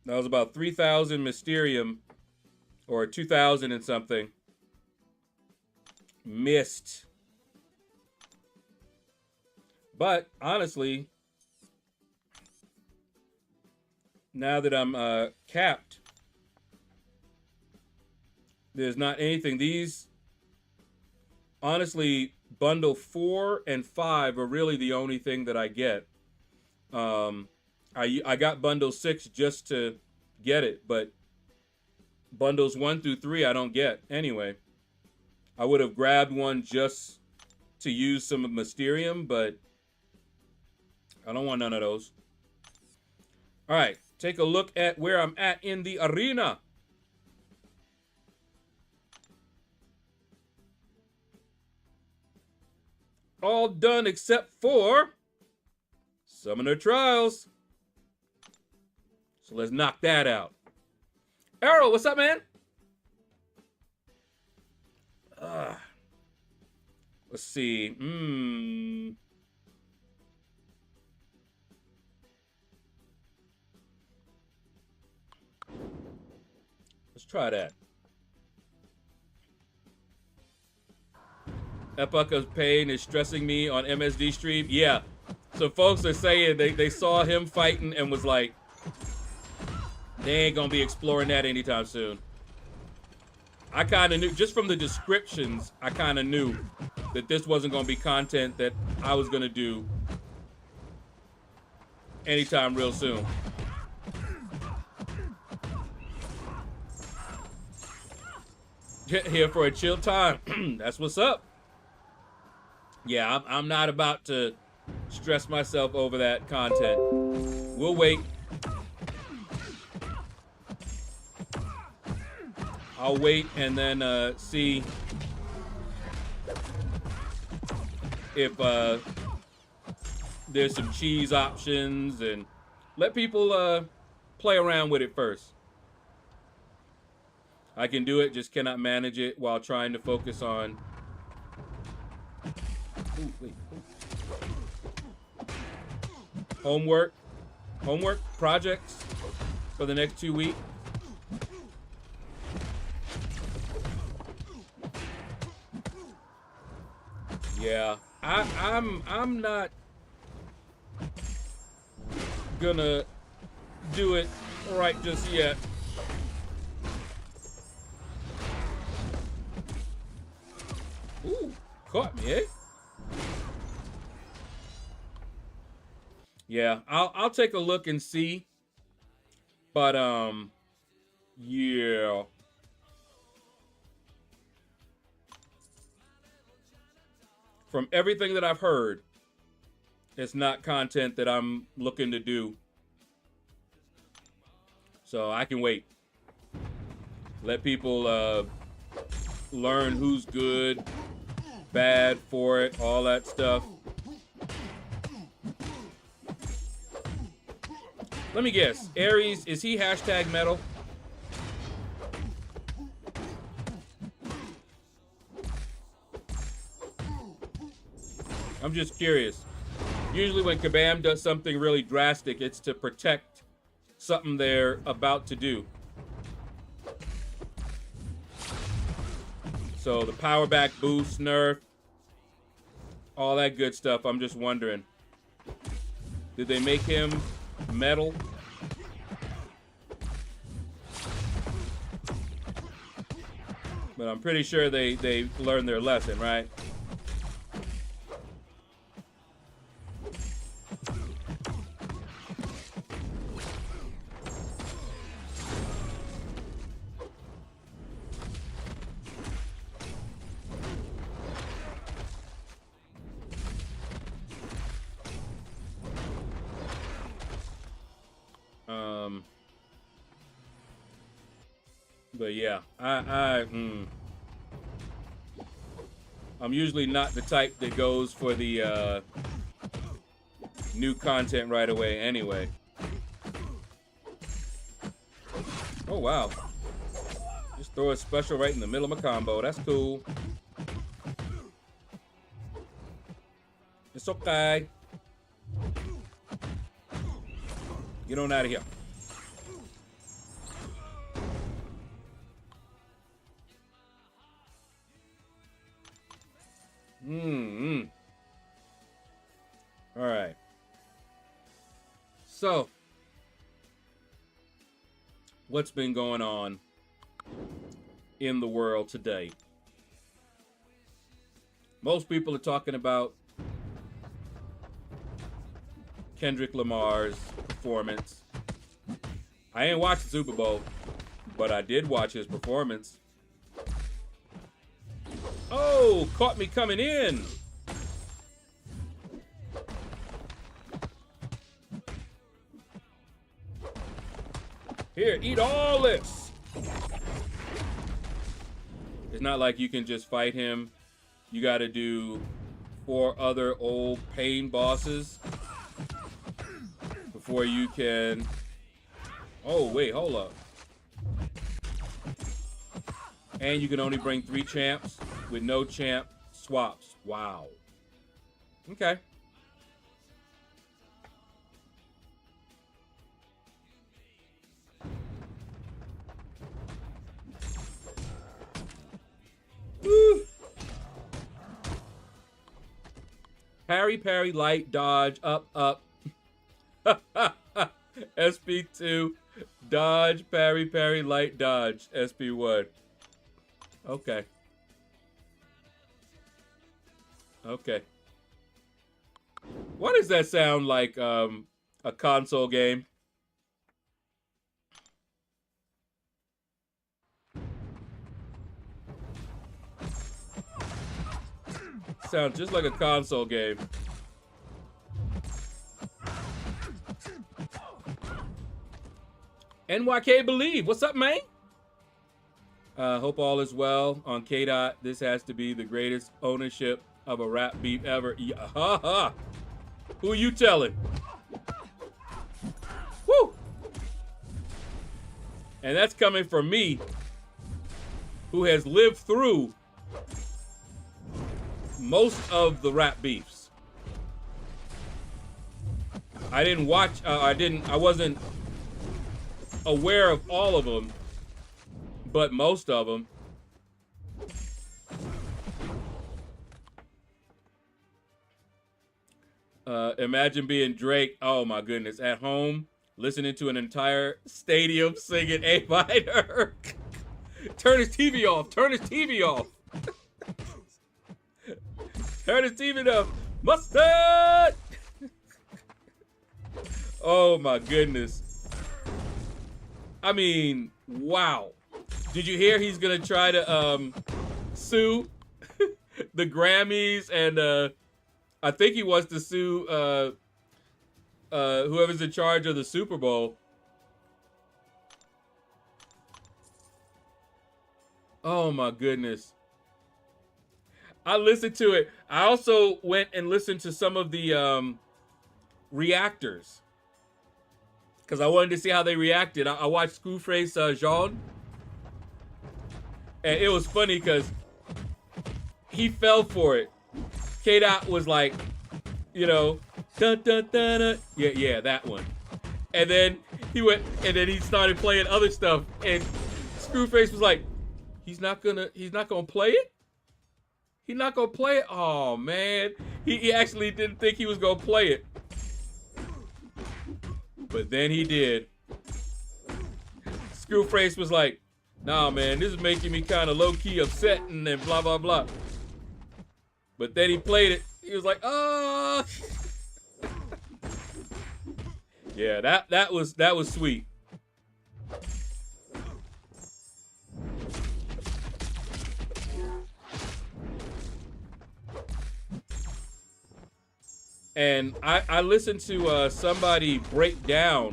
That was about 3,000 Mysterium. Or 2,000 and something. Missed. But, honestly, now that I'm capped, there's not anything. These, honestly, bundle 4 and 5 are really the only thing that I get. I got bundle 6 just to get it, but bundles 1 through 3 I don't get. Anyway, I would have grabbed one just to use some of Mysterium, but I don't want none of those. All right, take a look at where I'm at in the arena. all done except for Summoner Trials. So let's knock that out. Errol, what's up, man? Let's see. Let's try that. Epocha's pain is stressing me on MSD stream. Yeah. So folks are saying they saw him fighting and was like, they ain't gonna be exploring that anytime soon. I kind of knew, just from the descriptions, I kind of knew that this wasn't gonna be content that I was gonna do anytime real soon. Here for a chill time. That's what's up. Yeah, I'm not about to stress myself over that content. We'll wait. I'll wait and then see if there's some cheese options and let people play around with it first. I can do it, just cannot manage it while trying to focus on... Ooh, wait. Homework projects for the next 2 weeks. Yeah, I'm not gonna do it right just yet. Ooh, caught me, eh? Yeah, I'll take a look and see. But yeah. From everything that I've heard, it's not content that I'm looking to do. So I can wait. Let people learn who's good, bad for it, all that stuff. Let me guess. Aries, is he hashtag metal? I'm just curious. Usually when Kabam does something really drastic, it's to protect something they're about to do. So the power back boost, nerf, all that good stuff. I'm just wondering, did they make him metal? But I'm pretty sure they learned their lesson, right? But yeah, I'm usually not the type that goes for the new content right away anyway. Oh wow, just throw a special right in the middle of my combo. That's cool. It's okay. Get on out of here. All right. So, what's been going on in the world today? Most people are talking about Kendrick Lamar's performance. I ain't watched the Super Bowl, but I did watch his performance. Oh, caught me coming in. Here, eat all this. It's not like you can just fight him. You got to do 4 other old pain bosses before you can... Oh, wait, hold up. And you can only bring 3 champs with no champ swaps. Wow. Okay. Woo. Parry, parry, light, dodge, up, up. SP2, dodge, parry, parry, light, dodge, SP1. Okay. Okay. Why does that sound like a console game? Sounds just like a console game. NYK Believe, what's up, man? Hope all is well on K-Dot. This has to be the greatest ownership of a rap beef ever. Ha ha. Who are you telling? Woo! And that's coming from me, who has lived through most of the rap beefs. I wasn't aware of all of them, but most of them. Imagine being Drake, oh my goodness, at home, listening to an entire stadium singing A Minor. Turn his TV off, turn his TV off. Turn his TV off. Mustard! Oh my goodness. I mean, wow. Did you hear he's gonna try to sue the Grammys, and I think he wants to sue whoever's in charge of the Super Bowl. Oh my goodness. I listened to it. I also went and listened to some of the reactors, because I wanted to see how they reacted. I watched Screwface Jean, and it was funny because he fell for it. K-Dot was like, you know, dun, dun, dun, dun. Yeah, that one. And then he went, and then he started playing other stuff, and Screwface was like, he's not gonna play it? He's not gonna play it? Oh man. He actually didn't think he was gonna play it. But then he did. Screwface was like, nah man, this is making me kind of low-key upset and then blah blah blah. But then he played it. He was like, oh. Yeah, that was sweet. And I listened to somebody break down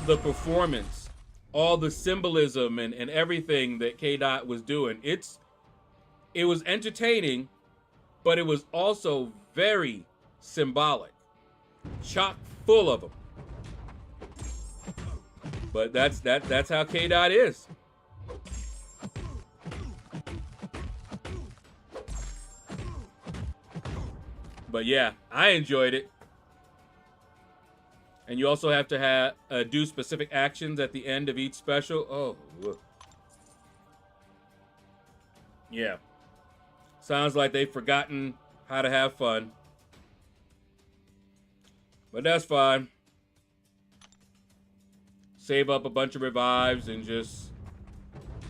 the performance, all the symbolism and everything that K-Dot was doing. It was entertaining, but it was also very symbolic, chock full of them. But that's how K-Dot is. But yeah, I enjoyed it. And you also have to do specific actions at the end of each special. Oh, look. Yeah. Sounds like they've forgotten how to have fun. But that's fine. Save up a bunch of revives and just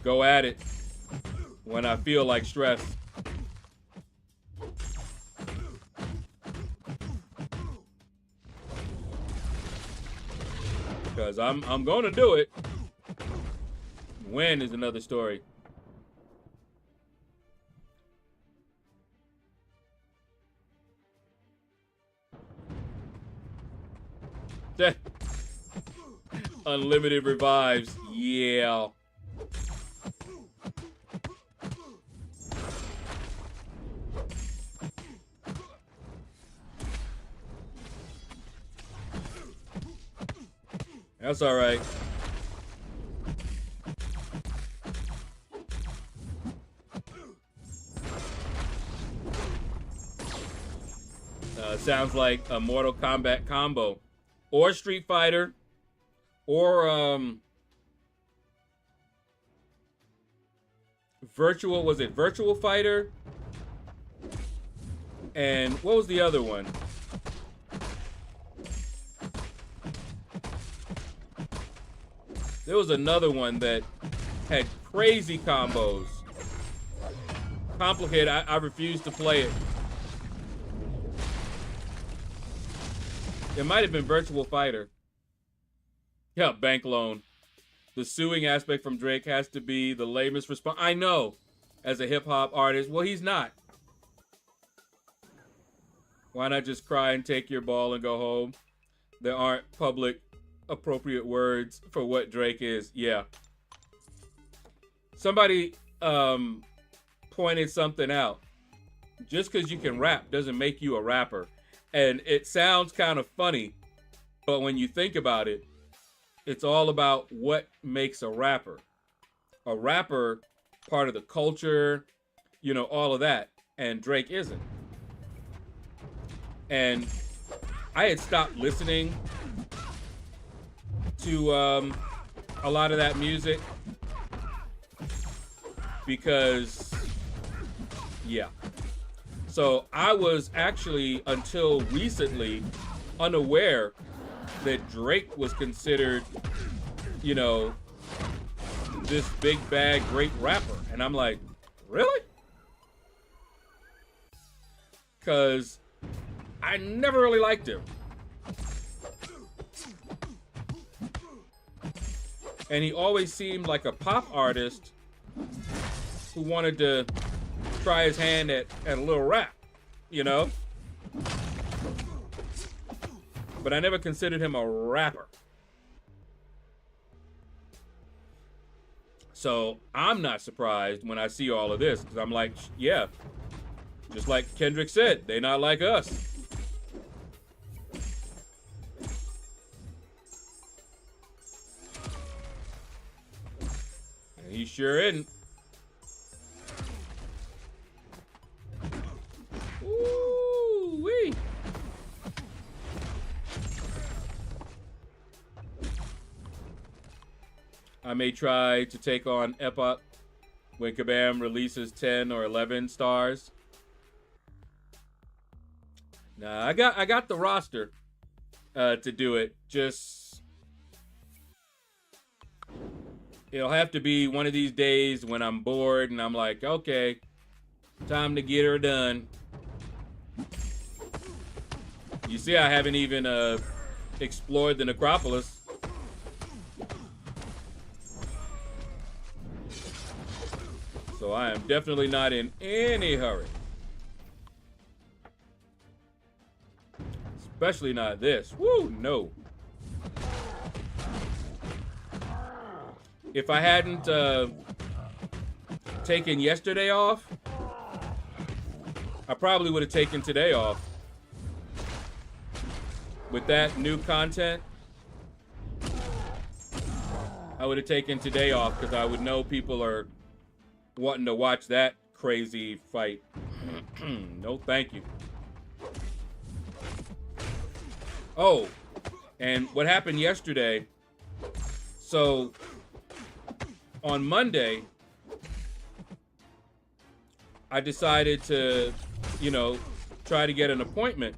go at it when I feel like stress. Because I'm going to do it. When is another story. Unlimited revives. Yeah. That's all right. Sounds like a Mortal Kombat combo, or Street Fighter, or Virtual Fighter? And what was the other one? There was another one that had crazy combos. Complicated. I refuse to play it. It might have been Virtual Fighter. Yeah, bank loan. The suing aspect from Drake has to be the lamest response. I know, as a hip hop artist. Well, he's not. Why not just cry and take your ball and go home? There aren't public appropriate words for what Drake is. Yeah. Somebody pointed something out. Just because you can rap doesn't make you a rapper. And it sounds kind of funny, but when you think about it, it's all about what makes a rapper. A rapper, part of the culture, you know, all of that. And Drake isn't. And I had stopped listening to a lot of that music because, yeah. So I was actually, until recently, unaware that Drake was considered, you know, this big bad great rapper. And I'm like, really? Because I never really liked him. And he always seemed like a pop artist who wanted to try his hand at a little rap, you know? But I never considered him a rapper. So I'm not surprised when I see all of this, because I'm like, yeah, just like Kendrick said, they not like us. And he sure isn't. Ooh-wee. I may try to take on Epoch when Kabam releases 10 or 11 stars. Nah, I got the roster to do it. Just it'll have to be one of these days when I'm bored and I'm like, okay, time to get her done. You see, I haven't even explored the necropolis. So I am definitely not in any hurry. Especially not this. Woo, no. If I hadn't taken yesterday off, I probably would have taken today off. With that new content, I would have taken today off because I would know people are wanting to watch that crazy fight. No, thank you. Oh, and what happened yesterday, so on Monday, I decided to, you know, try to get an appointment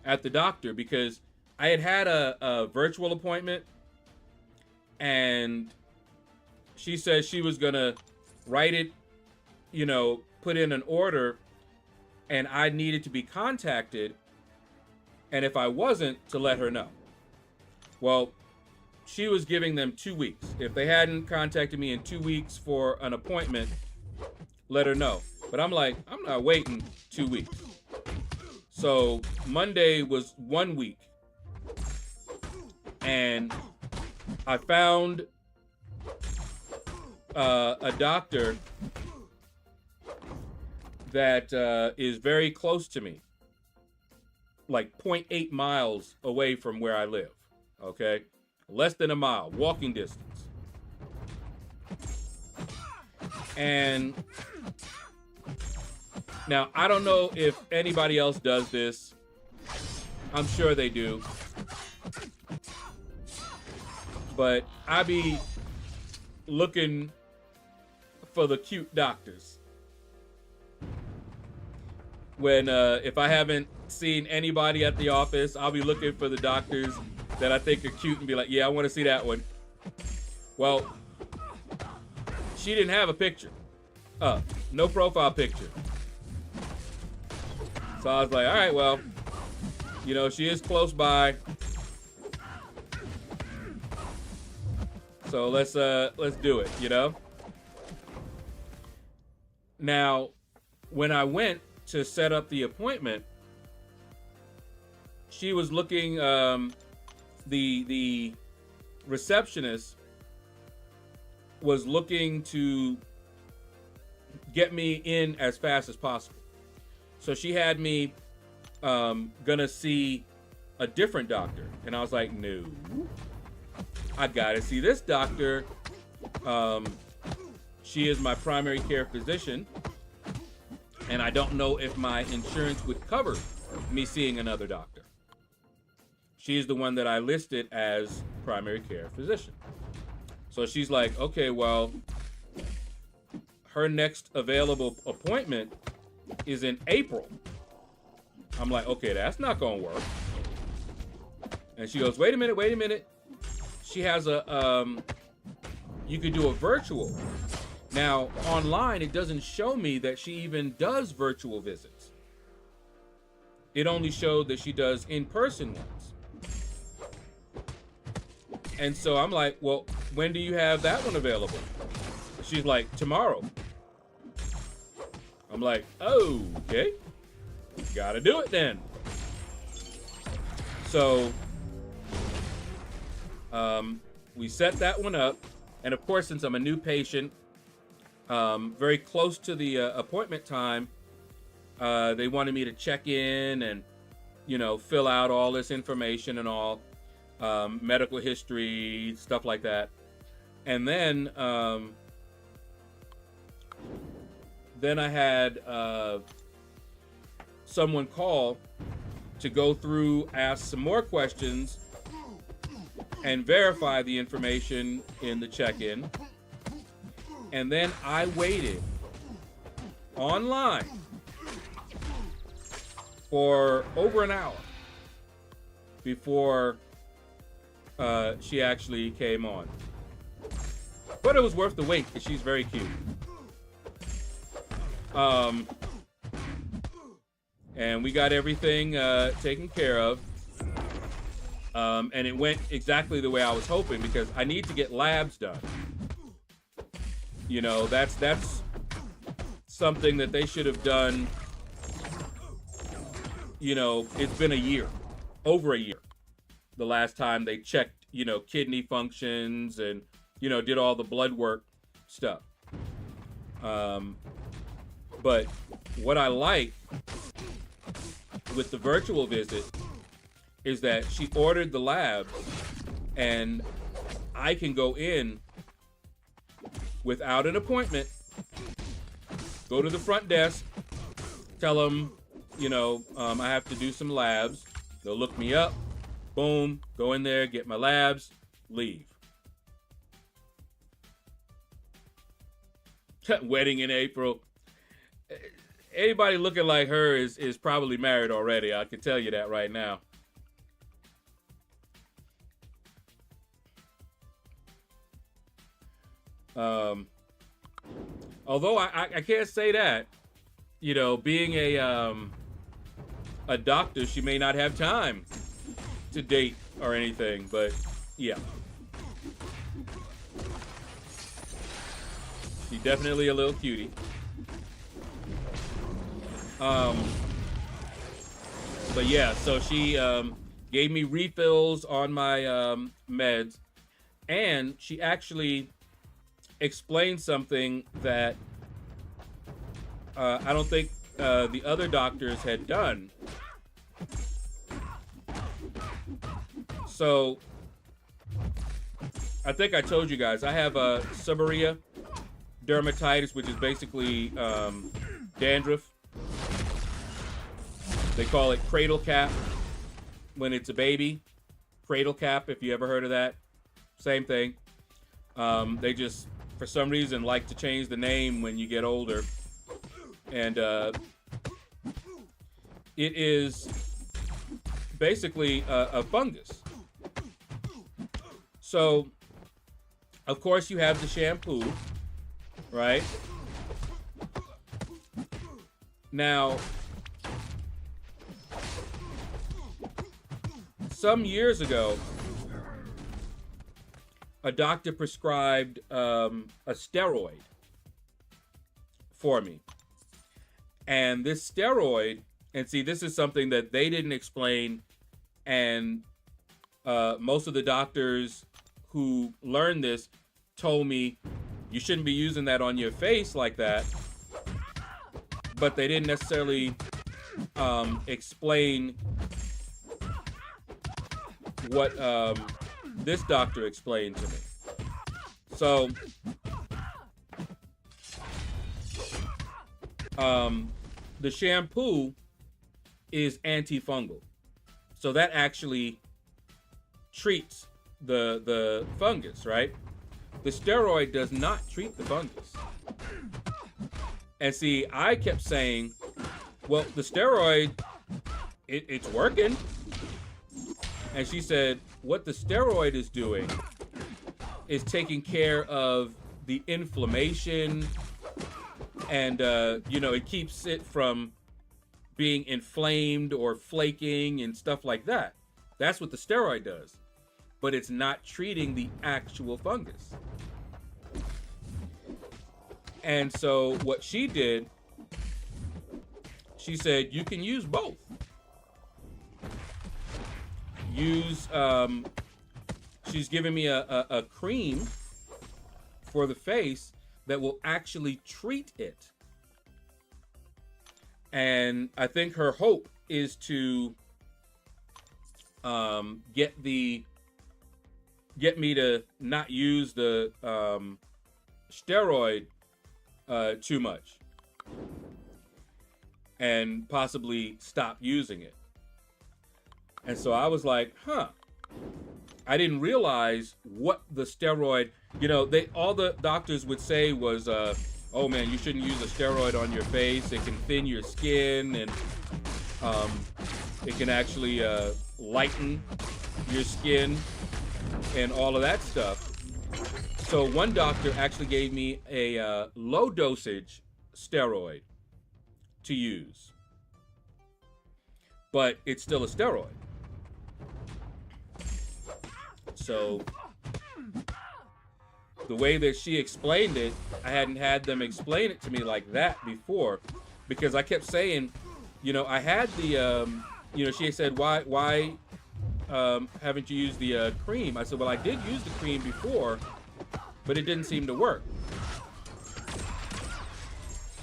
at the doctor because I had a virtual appointment and she said she was gonna write it, you know, put in an order and I needed to be contacted, and if I wasn't, to let her know. Well, she was giving them 2 weeks. If they hadn't contacted me in 2 weeks for an appointment, let her know. But I'm like, I'm not waiting 2 weeks. So Monday was 1 week. And I found a doctor that is very close to me, like 0.8 miles away from where I live. Okay, less than a mile, walking distance. And now, I don't know if anybody else does this. I'm sure they do. But I be looking for the cute doctors. When, if I haven't seen anybody at the office, I'll be looking for the doctors that I think are cute and be like, yeah, I want to see that one. Well, she didn't have a picture. No profile picture. So I was like, all right, well, you know, she is close by. So let's do it, you know? Now, when I went to set up the appointment, she was looking, the receptionist was looking to get me in as fast as possible. So she had me gonna see a different doctor. And I was like, no, I gotta see this doctor. She is my primary care physician. And I don't know if my insurance would cover me seeing another doctor. She's the one that I listed as primary care physician. So she's like, okay, well, her next available appointment is in April. I'm like, okay, that's not gonna work. And she goes, wait a minute. She has a, you could do a virtual. Now, online, it doesn't show me that she even does virtual visits. It only showed that she does in-person ones. And so I'm like, well, when do you have that one available? She's like, tomorrow. I'm like, oh, okay. Gotta do it then. So, we set that one up. And of course, since I'm a new patient, very close to the appointment time, they wanted me to check in and, you know, fill out all this information and all, medical history, stuff like that. And then I had someone call to go through, ask some more questions, and verify the information in the check-in. And then I waited online for over an hour before she actually came on. But it was worth the wait because she's very cute. And we got everything taken care of. And it went exactly the way I was hoping because I need to get labs done. You know, that's something that they should have done. You know, it's been a year, over a year, the last time they checked, you know, kidney functions and, you know, did all the blood work stuff. But what I like with the virtual visit is that she ordered the labs and I can go in without an appointment, go to the front desk, tell them, you know, I have to do some labs. They'll look me up, boom, go in there, get my labs, leave. Wedding in April. Anybody looking like her is probably married already. I can tell you that right now. Although I can't say that, you know, being a doctor, she may not have time to date or anything, but yeah. She's definitely a little cutie. But yeah, so she gave me refills on my meds, and she actually explained something that I don't think the other doctors had done. So I think I told you guys, I have a seborrhea dermatitis, which is basically dandruff. They call it cradle cap when it's a baby. Cradle cap, if you ever heard of that. Same thing. They just, for some reason, like to change the name when you get older. And it is basically a fungus. So, of course, you have the shampoo, right? Now, some years ago, a doctor prescribed a steroid for me. And this steroid, and see, this is something that they didn't explain, and most of the doctors who learned this told me you shouldn't be using that on your face like that, but they didn't necessarily explain what this doctor explained to me. So the shampoo is antifungal, so that actually treats the fungus, right? The steroid does not treat the fungus. And see, I kept saying, well, the steroid, it's working. And she said, what the steroid is doing is taking care of the inflammation, and you know, it keeps it from being inflamed or flaking and stuff like that. That's what the steroid does. But it's not treating the actual fungus. And so what she did, she said, you can use both. Use, she's giving me a cream for the face that will actually treat it. And I think her hope is to get me to not use the steroid too much, and possibly stop using it. And so I was like, huh, I didn't realize what the steroid, you know, all the doctors would say was, oh man, you shouldn't use a steroid on your face. It can thin your skin, and it can actually lighten your skin and all of that stuff. So one doctor actually gave me a low dosage steroid to use, but it's still a steroid. So the way that she explained it, I hadn't had them explain it to me like that before, because I kept saying, you know, I had the, you know, she said, why haven't you used the cream? I said, well, I did use the cream before, but it didn't seem to work.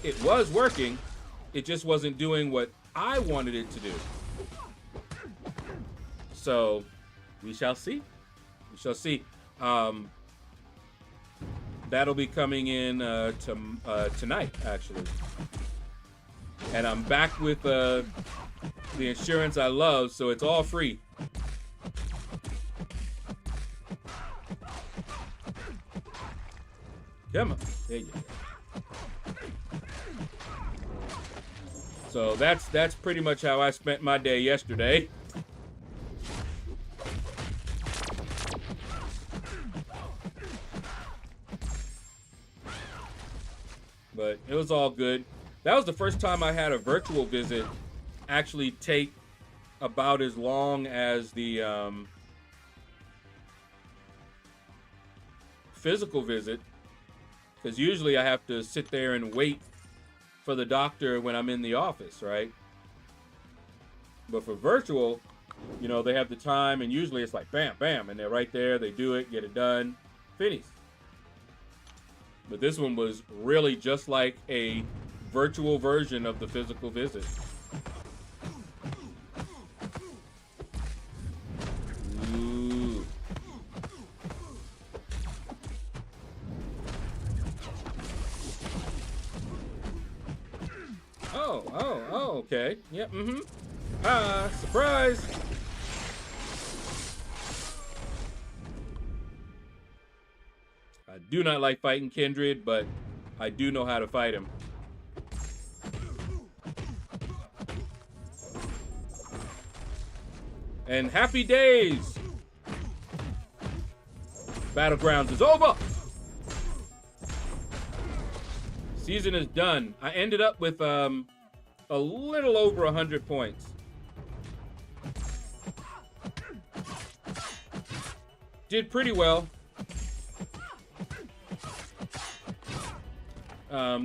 It was working, it just wasn't doing what I wanted it to do. So we shall see. We shall see. That'll be coming in tonight, actually. And I'm back with the insurance I love, so it's all free. Come on. There you go. So that's pretty much how I spent my day yesterday. But it was all good. That was the first time I had a virtual visit actually take about as long as the physical visit, because usually I have to sit there and wait for the doctor when I'm in the office, right? But for virtual, you know, they have the time, and usually it's like bam, bam, and they're right there, they do it, get it done, finished. But this one was really just like a virtual version of the physical visit. Ooh. Okay. Yep. Mm-hmm. Ah, surprise. I do not like fighting Kindred, but I do know how to fight him. And happy days! Battlegrounds is over! Season is done. I ended up with a little over 100 points. Did pretty well.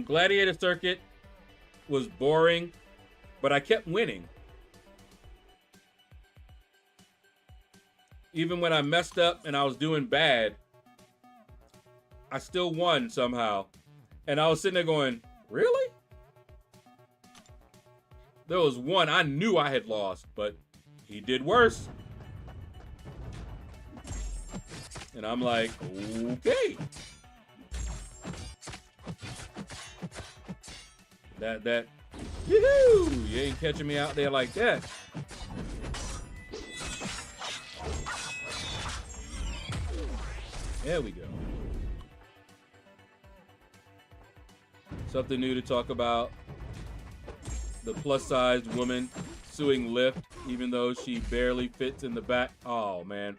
Gladiator Circuit was boring, but I kept winning. Even when I messed up and I was doing bad, I still won somehow. And I was sitting there going, really? There was one I knew I had lost, but he did worse. And I'm like, okay. That, yoo-hoo! You ain't catching me out there like that. There we go. Something new to talk about. The plus-sized woman suing Lyft, even though she barely fits in the back. Oh, man.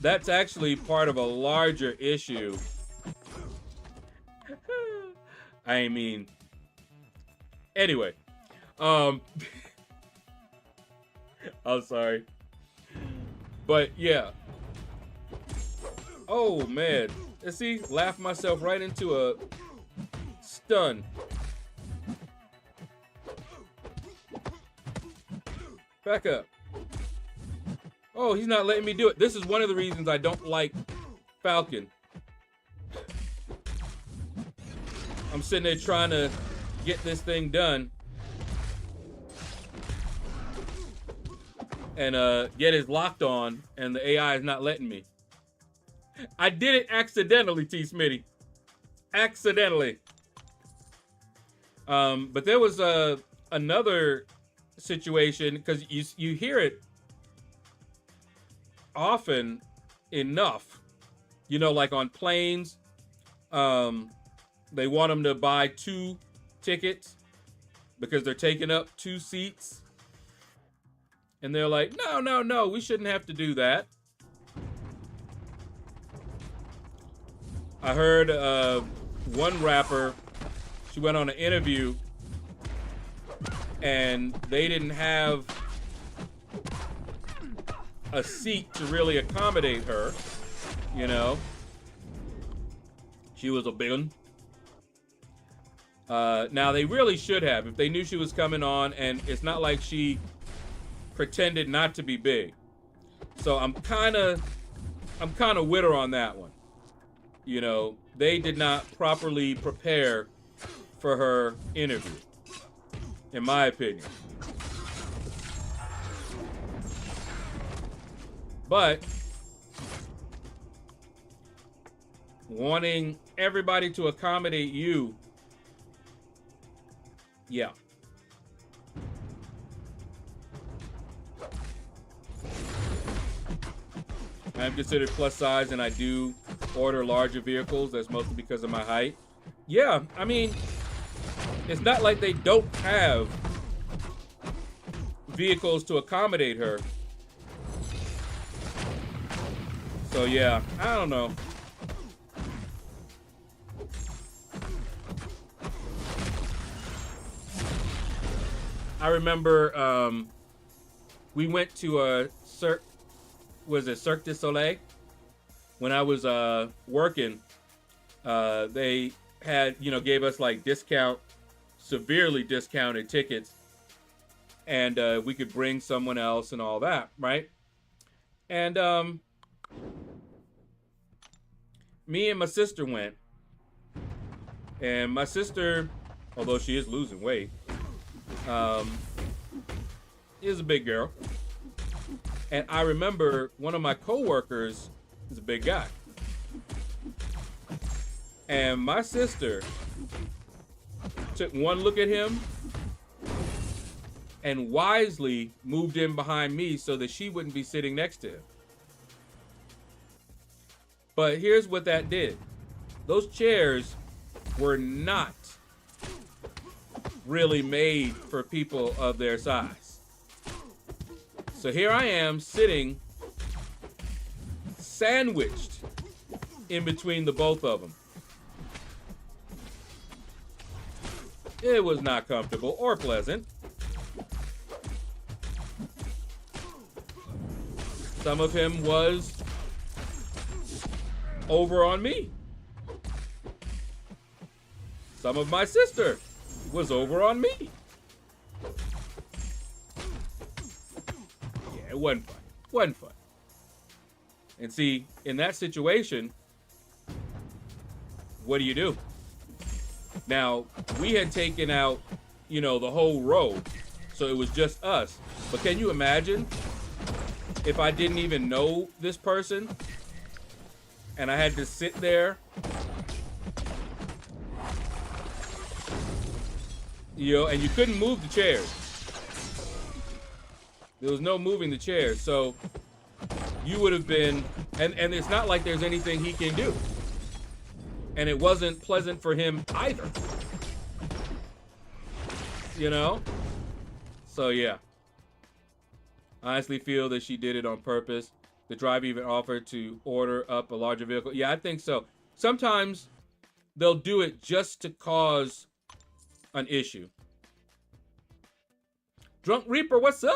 That's actually part of a larger issue. I mean, anyway. I'm sorry. But, yeah. Oh, man. Let's see. Laughed myself right into a stun. Back up. Oh, he's not letting me do it. This is one of the reasons I don't like Falcon. I'm sitting there trying to get this thing done. And get his locked on, and the AI is not letting me. I did it accidentally, T. Smitty. Accidentally. But there was another situation, because you hear it often enough, you know, like on planes, they want them to buy 2 tickets because they're taking up 2 seats, and they're like, no, we shouldn't have to do that. I heard one rapper, she went on an interview and they didn't have a seat to really accommodate her, you know. She was a big one. Now they really should have, if they knew she was coming on, and it's not like she pretended not to be big. So I'm kind of with her on that one. You know, they did not properly prepare for her interview, in my opinion. But wanting everybody to accommodate you, yeah. I'm considered plus size, and I do order larger vehicles. That's mostly because of my height. Yeah, I mean, it's not like they don't have vehicles to accommodate her. So yeah, I don't know. I remember we went to a Cirque du Soleil? When I was working, they had, you know, gave us like severely discounted tickets, and we could bring someone else and all that, right? And me and my sister went, and my sister, although she is losing weight, is a big girl. And I remember one of my coworkers is a big guy. And my sister took one look at him and wisely moved in behind me so that she wouldn't be sitting next to him. But here's what that did. Those chairs were not really made for people of their size. So here I am sitting sandwiched in between the both of them. It was not comfortable or pleasant. Some of him was over on me. Some of my sister was over on me. Yeah, it wasn't fun. Wasn't fun. And see, in that situation, what do? Now, we had taken out, you know, the whole row, so it was just us. But can you imagine if I didn't even know this person and I had to sit there, you know, and you couldn't move the chairs. There was no moving the chairs, so you would have been, and it's not like there's anything he can do. And it wasn't pleasant for him either. You know? So yeah. I honestly feel that she did it on purpose. The driver even offered to order up a larger vehicle. Yeah, I think so. Sometimes they'll do it just to cause an issue. Drunk Reaper, what's up?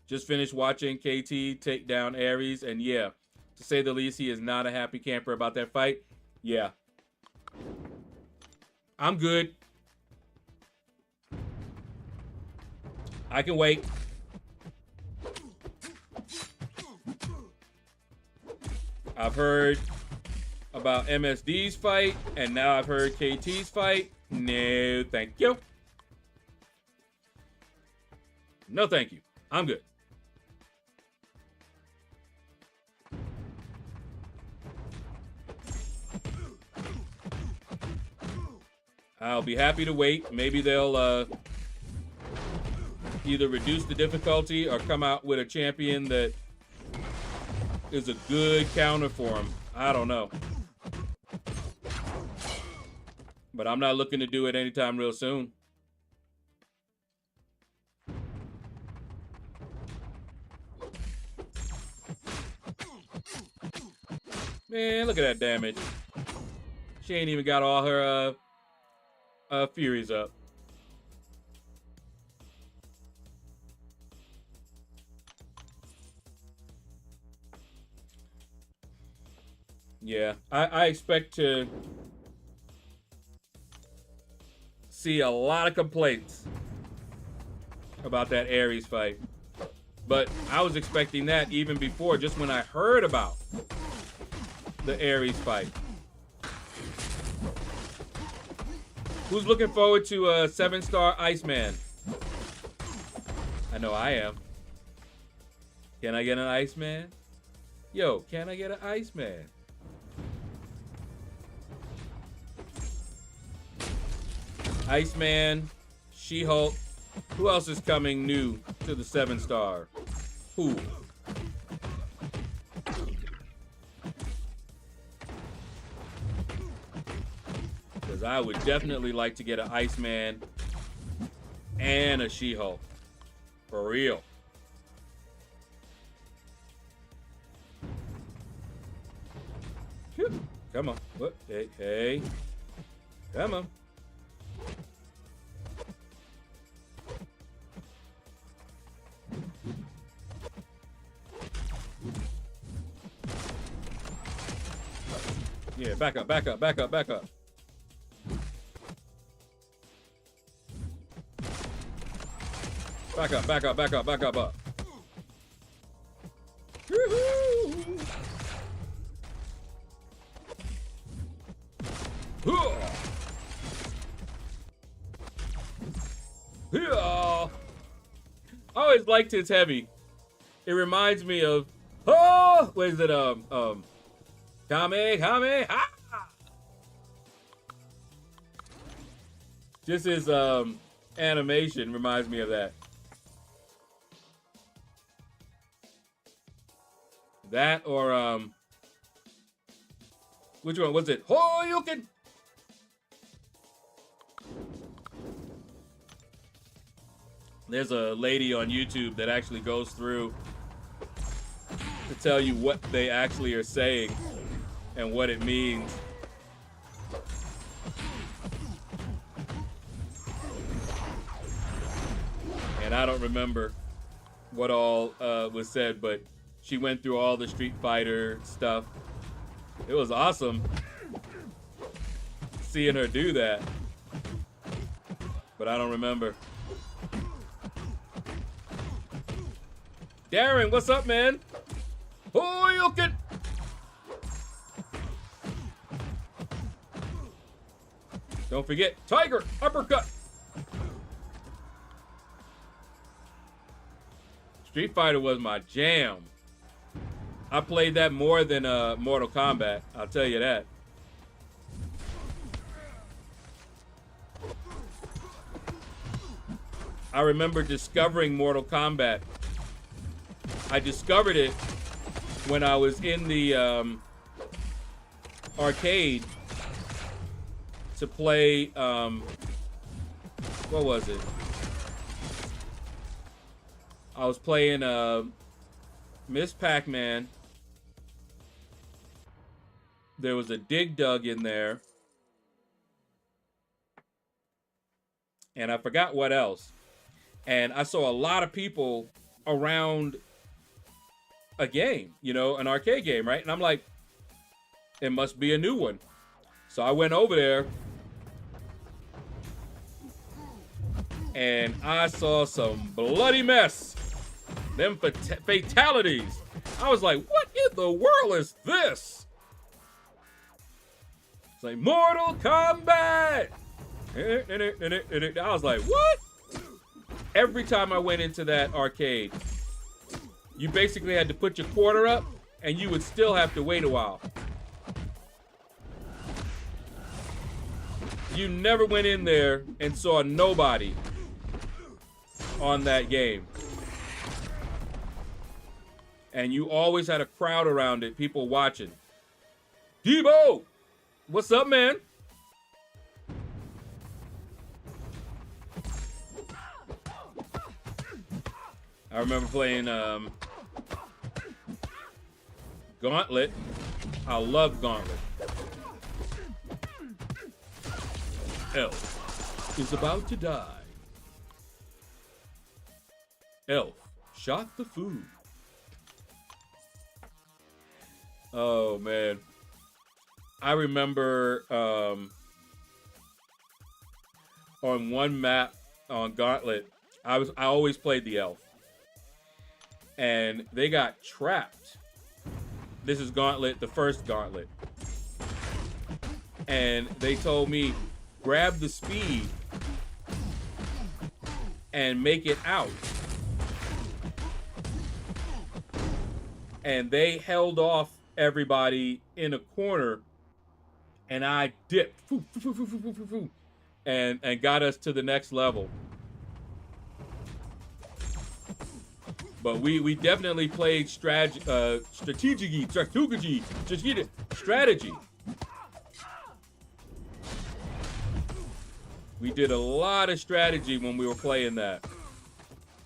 Just finished watching KT take down Ares, and yeah, to say the least, he is not a happy camper about that fight. Yeah. I'm good. I can wait. I've heard about MSD's fight, and now I've heard KT's fight. No, thank you. No, thank you. I'm good. I'll be happy to wait. Maybe they'll either reduce the difficulty or come out with a champion that is a good counter for him. I don't know. But I'm not looking to do it anytime real soon. Man, look at that damage. She ain't even got all her Furies up. Yeah, I expect to see a lot of complaints about that Ares fight. But I was expecting that even before, just when I heard about the Ares fight. Who's looking forward to a 7-star Iceman? I know I am. Can I get an Iceman? Yo, can I get an Iceman? Iceman, She-Hulk. Who else is coming new to the 7-star? Who? Because I would definitely like to get an Iceman and a She-Hulk. For real. Phew. Come on. What? Hey, hey. Come on. Yeah, back up, back up, back up, back up. Back up, back up, back up, back up, up. Woo-hoo! I always liked his heavy. It reminds me of, oh, what is it? Kame, ha! Just his animation reminds me of that. That or which one was it? Hoyuken! There's a lady on YouTube that actually goes through to tell you what they actually are saying and what it means. And I don't remember what all was said, but she went through all the Street Fighter stuff. It was awesome seeing her do that, but I don't remember. Darren, what's up, man? Hoyuken! Don't forget, Tiger Uppercut! Street Fighter was my jam. I played that more than Mortal Kombat, I'll tell you that. I remember discovering Mortal Kombat. I discovered it when I was in the arcade to play, what was it? I was playing Miss Pac-Man. There was a Dig Dug in there. And I forgot what else. And I saw a lot of people around a game, you know, an arcade game, right? And I'm like, it must be a new one. So I went over there and I saw some bloody mess. Them fatalities. I was like, what in the world is this? It's like Mortal Kombat. I was like, what? Every time I went into that arcade, you basically had to put your quarter up and you would still have to wait a while. You never went in there and saw nobody on that game. And you always had a crowd around it, people watching. Debo! What's up, man? I remember playing Gauntlet. I love Gauntlet. Elf is about to die. Elf shot the food. Oh, man. I remember on one map on Gauntlet, I always played the elf. And they got trapped. This is Gauntlet, the first Gauntlet. And they told me, grab the speed and make it out. And they held off everybody in a corner, and I dipped and got us to the next level. But we definitely played strategy. We did a lot of strategy when we were playing that,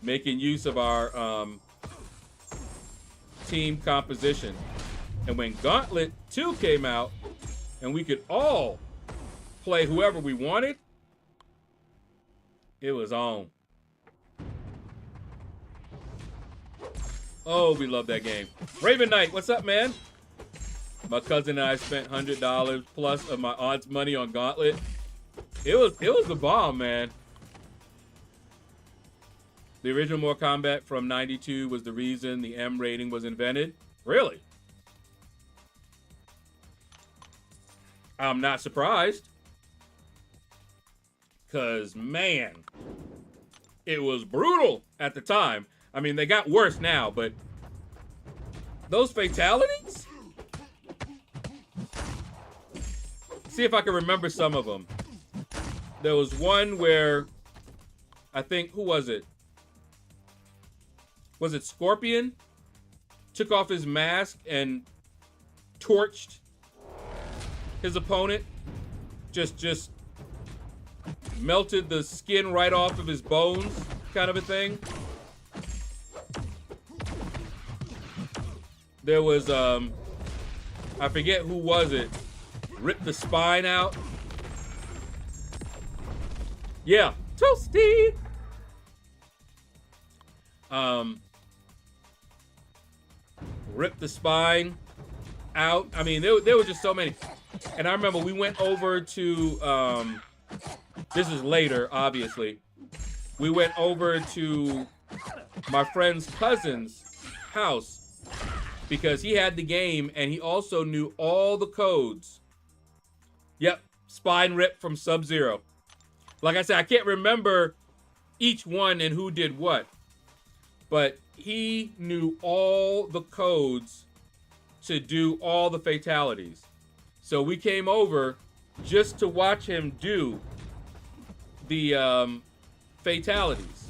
making use of our team composition. And when Gauntlet 2 came out, and we could all play whoever we wanted, it was on. Oh, we love that game. Raven Knight, what's up, man? My cousin and I spent $100 plus of my aunt's money on Gauntlet. It was the bomb, man. The original Mortal Kombat from '92 was the reason the M rating was invented. Really? I'm not surprised. Because, man, it was brutal at the time. I mean, they got worse now, but those fatalities? See if I can remember some of them. there was one where I think, who was it? Was it Scorpion? Took off his mask and torched his opponent. Just melted the skin right off of his bones, kind of a thing. There was, I forget who was it. Ripped the spine out. Yeah, Toasty. Ripped the spine out. I mean, there were just so many. And I remember we went over to, this is later, obviously. We went over to my friend's cousin's house because he had the game and he also knew all the codes. Yep, spine rip from Sub-Zero. Like I said, I can't remember each one and who did what, but he knew all the codes to do all the fatalities. So we came over just to watch him do the fatalities.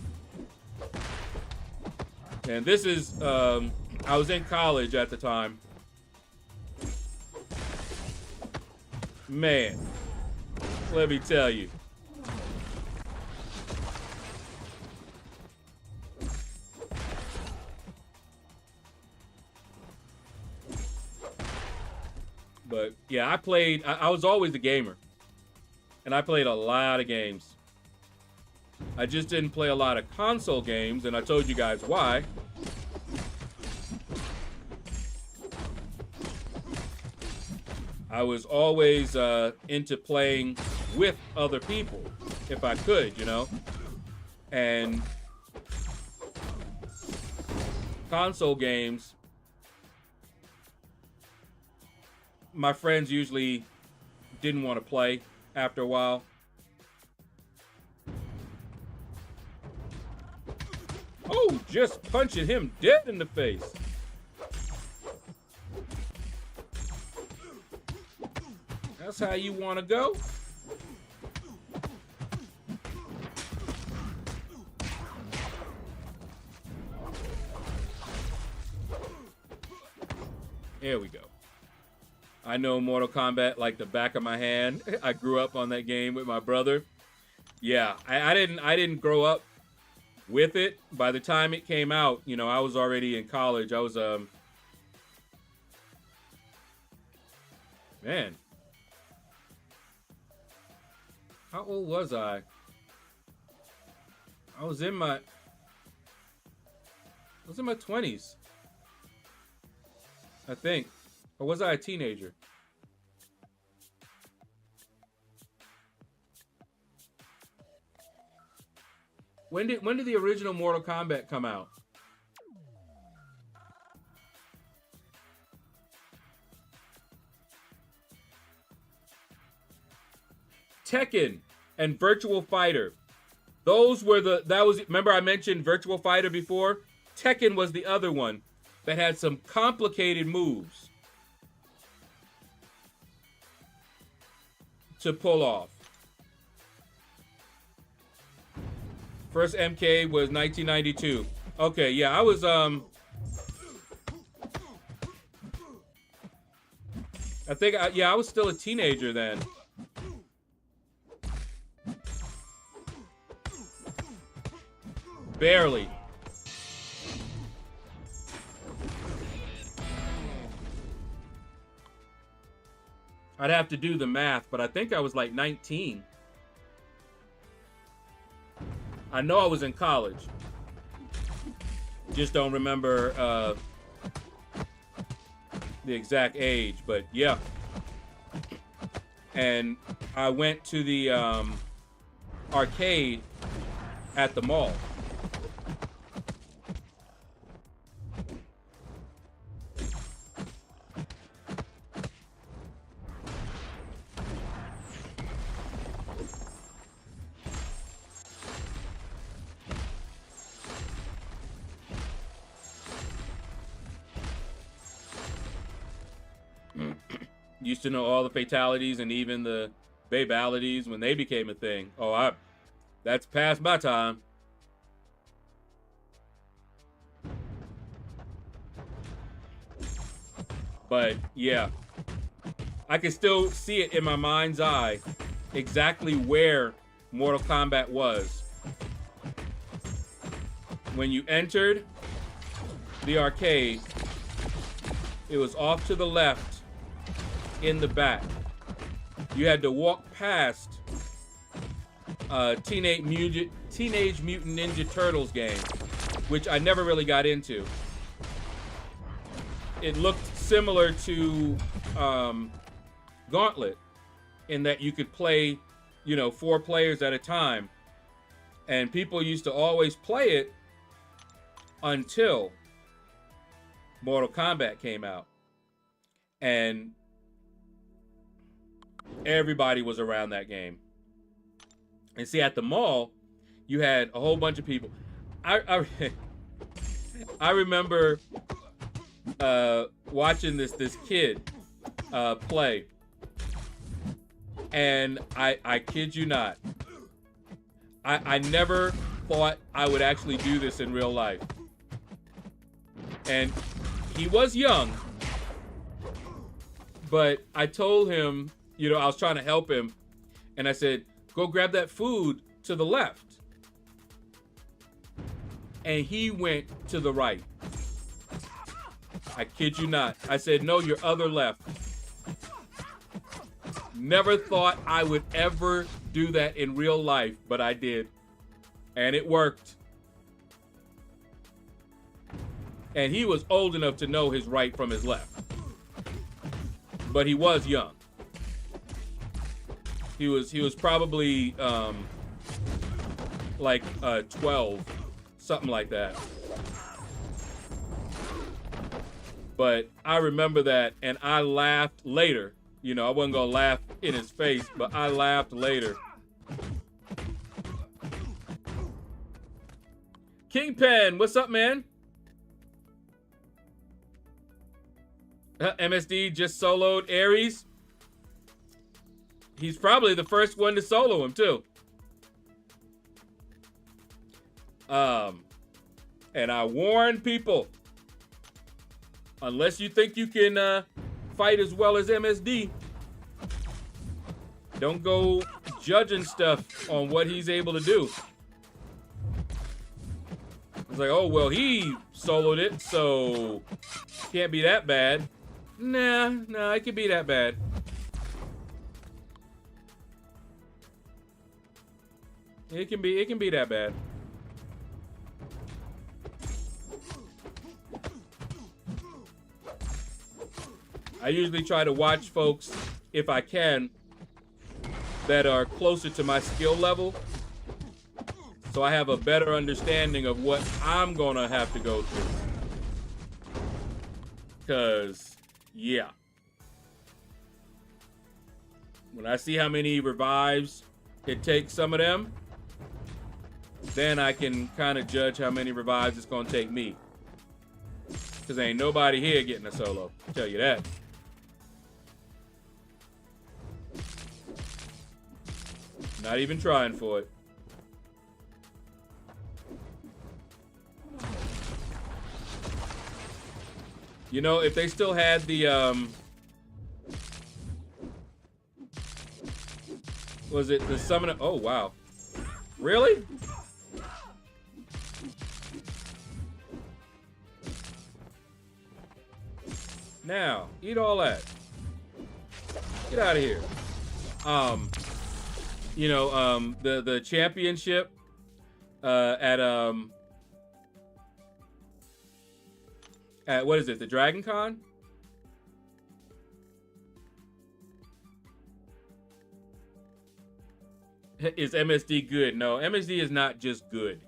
And this is, I was in college at the time. Man, let me tell you. But yeah, I was always a gamer. And I played a lot of games. I just didn't play a lot of console games, and I told you guys why. I was always into playing with other people, if I could, you know? And console games, my friends usually didn't want to play after a while. Oh, just punching him dead in the face. That's how you want to go? There we go. I know Mortal Kombat like the back of my hand. I grew up on that game with my brother. Yeah, I didn't grow up with it. By the time it came out, you know, I was already in college. I was man. How old was I? I was in my 20s. I think. Or was I a teenager? When did the original Mortal Kombat come out? Tekken and Virtual Fighter. Those were remember I mentioned Virtual Fighter before? Tekken was the other one that had some complicated moves to pull off. First MK was 1992. Okay, yeah, I was I was still a teenager then. Barely. I'd have to do the math, but I think I was like 19. I know I was in college. Just don't remember the exact age, but yeah. And I went to the arcade at the mall. Used to know all the fatalities and even the Babalities, when they became a thing. Oh, that's past my time. But yeah, I can still see it in my mind's eye exactly where Mortal Kombat was. When you entered the arcade, it was off to the left in the back. You had to walk past Teenage Mutant Ninja Turtles game, which I never really got into. It looked similar to Gauntlet in that you could play, 4 players at a time. And people used to always play it until Mortal Kombat came out. And everybody was around that game. And see, at the mall, you had a whole bunch of people. I remember watching this kid play, and I kid you not, I never thought I would actually do this in real life. And he was young, but I told him, I was trying to help him, and I said, go grab that food to the left. And he went to the right. I kid you not. I said, no, your other left. Never thought I would ever do that in real life, but I did. And it worked. And he was old enough to know his right from his left. But he was young. He was probably like 12, something like that. But I remember that, and I laughed later. I wasn't gonna laugh in his face, but I laughed later. Kingpin, what's up, man? MSD just soloed Ares. He's probably the first one to solo him, too. And I warn people, unless you think you can fight as well as MSD, don't go judging stuff on what he's able to do. It's like, oh, well, he soloed it, so can't be that bad. Nah, it can be that bad. It can be that bad. I usually try to watch folks, if I can, that are closer to my skill level, so I have a better understanding of what I'm gonna have to go through. Cause, yeah. When I see how many revives it takes some of them, then I can kind of judge how many revives it's gonna take me. Cause ain't nobody here getting a solo, I'll tell you that. Not even trying for it. If they still had the, was it the summoner? Oh, wow. Really? Now, eat all that. Get out of here. The championship at what is it, the Dragon Con? Is MSD good? No, MSD is not just good.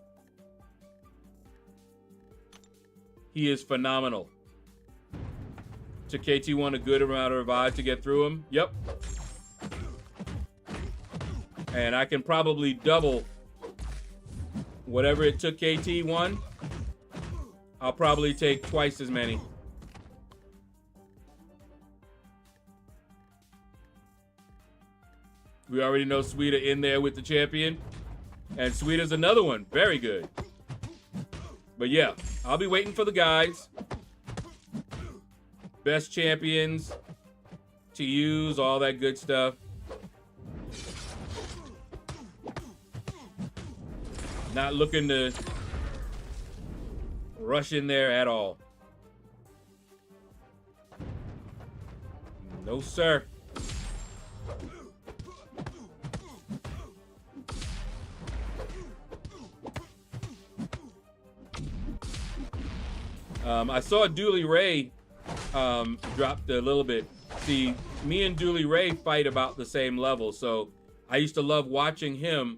He is phenomenal. Took KT1 a good amount of revive to get through him. Yep. And I can probably double whatever it took KT1. I'll probably take twice as many. We already know Sweeta in there with the champion. And Sweeta's another one. Very good. But yeah, I'll be waiting for the guys. Best champions to use, all that good stuff. Not looking to rush in there at all. No, sir. I saw Dooley Ray dropped a little bit. See, me and Dooley Ray fight about the same level, so I used to love watching him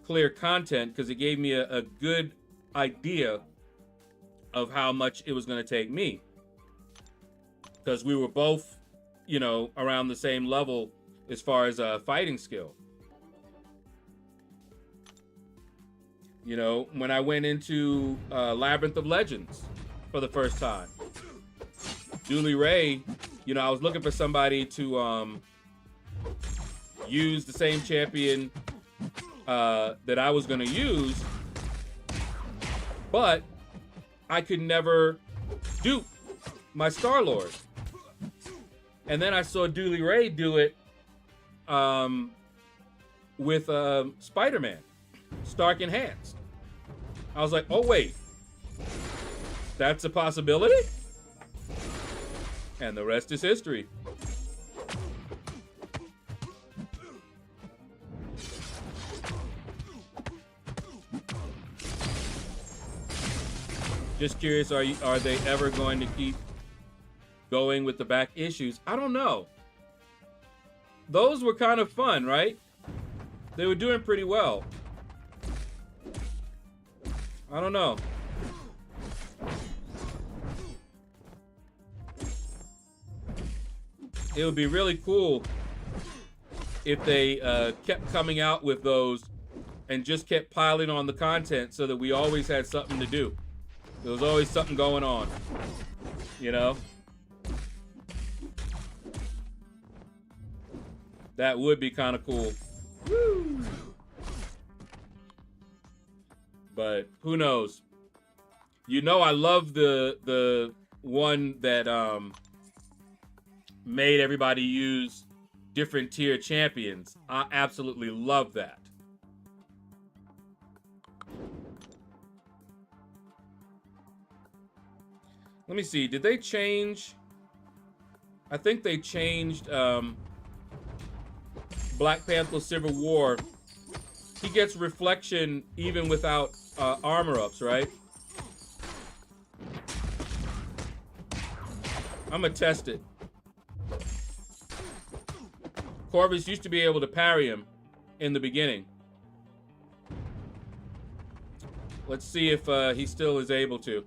clear content because it gave me a good idea of how much it was going to take me. Because we were both, you know, around the same level as far as fighting skill. You know, when I went into Labyrinth of Legends for the first time, Dooley Ray, you know, I was looking for somebody to use the same champion that I was going to use, but I could never dupe my Star-Lord. And then I saw Dooley Ray do it with Spider-Man, Stark Enhanced. I was like, oh wait, that's a possibility? And the rest is history. Just curious, are they ever going to keep going with the back issues? I don't know. Those were kind of fun, right? They were doing pretty well. I don't know. It would be really cool if they kept coming out with those and just kept piling on the content so that we always had something to do. There was always something going on, you know? That would be kind of cool. Woo! But who knows? You know, I love the one that made everybody use different tier champions. I absolutely love that. Let me see. Did they change? I think they changed Black Panther Civil War. He gets reflection even without armor ups, right? I'm gonna test it. Corvus used to be able to parry him in the beginning. Let's see if he still is able to.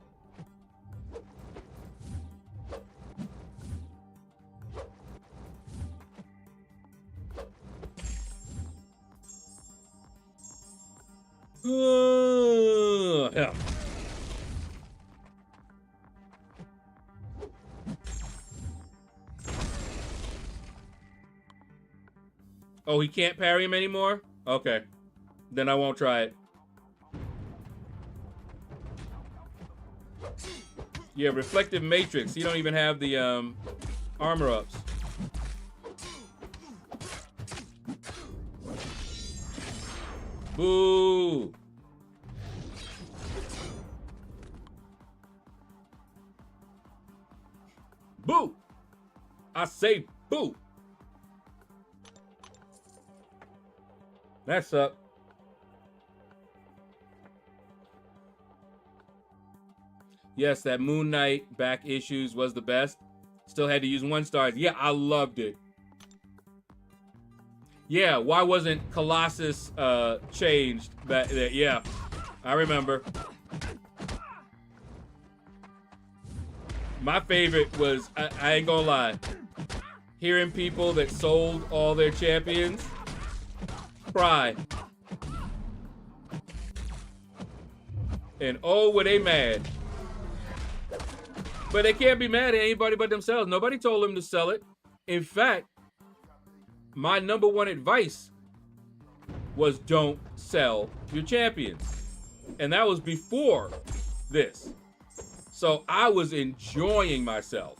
Yeah. Oh, he can't parry him anymore? Okay. Then I won't try it. Yeah, Reflective Matrix. He don't even have the armor ups. Boo! Boo! I say boo! That's up. Yes, that Moon Knight back issues was the best. Still had to use 1 star. Yeah, I loved it. Yeah, why wasn't Colossus changed back there? Yeah, I remember. My favorite was, I ain't gonna lie, hearing people that sold all their champions cry. And oh, were they mad. But they can't be mad at anybody but themselves. Nobody told them to sell it. In fact, my #1 advice was don't sell your champions. And that was before this. So I was enjoying myself.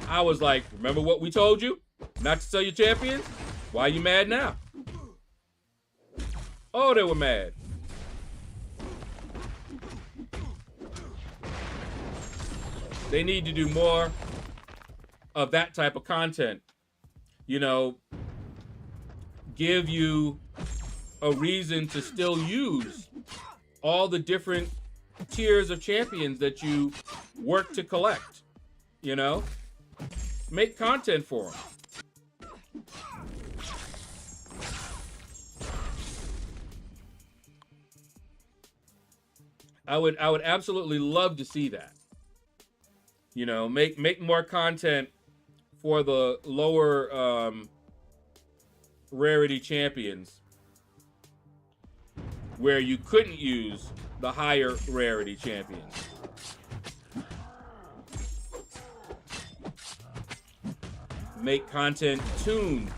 I was like, remember what we told you? Not to sell your champions? Why are you mad now? Oh, they were mad. They need to do more of that type of content. You know, give you a reason to still use all the different tiers of champions that you work to collect. You know, make content for them. I would absolutely love to see that. You know, make more content for the lower rarity champions where you couldn't use the higher rarity champions. Make content tuned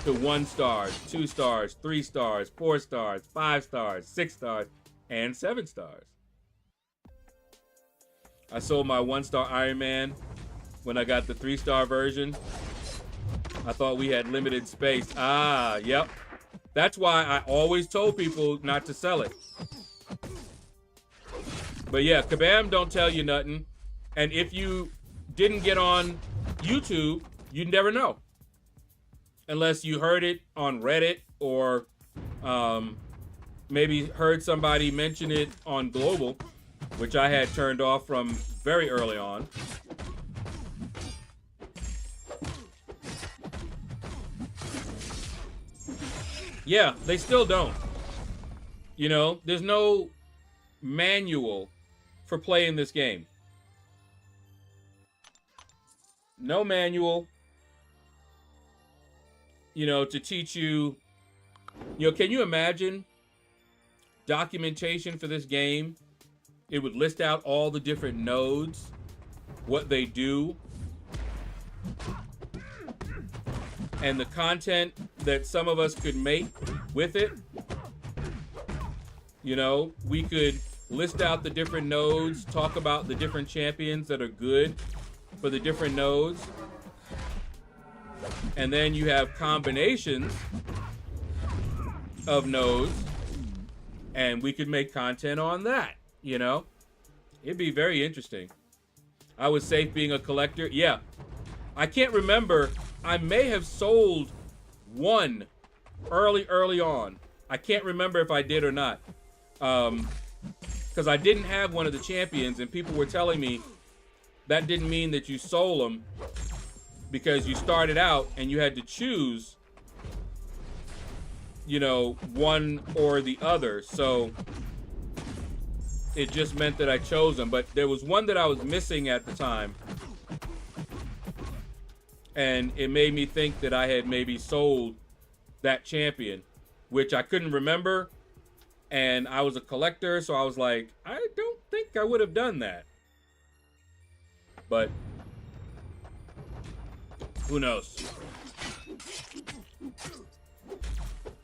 to 1 stars, 2 stars, 3 stars, 4 stars, 5 stars, 6 stars, and 7 stars. I sold my 1-star Iron Man when I got the 3-star version. I thought we had limited space. Ah, yep. That's why I always told people not to sell it. But yeah, Kabam don't tell you nothing. And if you didn't get on YouTube, you'd never know. Unless you heard it on Reddit or maybe heard somebody mention it on Global, which I had turned off from very early on. Yeah, they still don't. You know, there's no manual for playing this game. No manual, you know, to teach you, you know, can you imagine documentation for this game? It would list out all the different nodes, what they do, and the content that some of us could make with it. You know, we could list out the different nodes, talk about the different champions that are good for the different nodes. And then you have combinations of nodes, and we could make content on that, you know? It'd be very interesting. I was safe being a collector. Yeah. I can't remember. I may have sold one early on. I can't remember if I did or not. Because I didn't have one of the champions, and people were telling me that didn't mean that you sold them, because you started out and you had to choose, you know, one or the other. So it just meant that I chose them. But there was one that I was missing at the time, and it made me think that I had maybe sold that champion, which I couldn't remember. And I was a collector, so I was like, I don't think I would have done that. But who knows?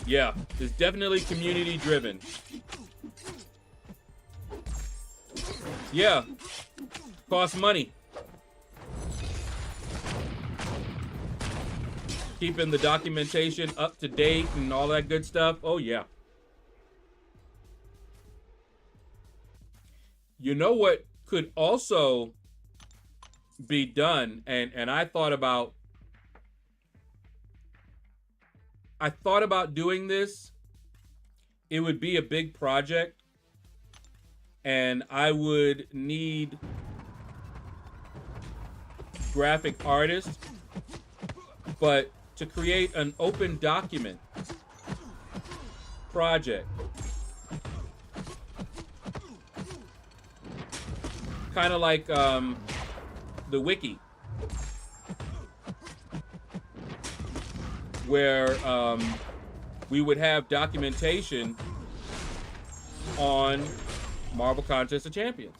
Yeah, it's definitely community driven. Yeah, costs money. Keeping the documentation up to date and all that good stuff. Oh yeah. You know what could also be done, and I thought about doing this. It would be a big project, and I would need graphic artists, but to create an open document project, kind of like the wiki, where we would have documentation on Marvel Contest of Champions.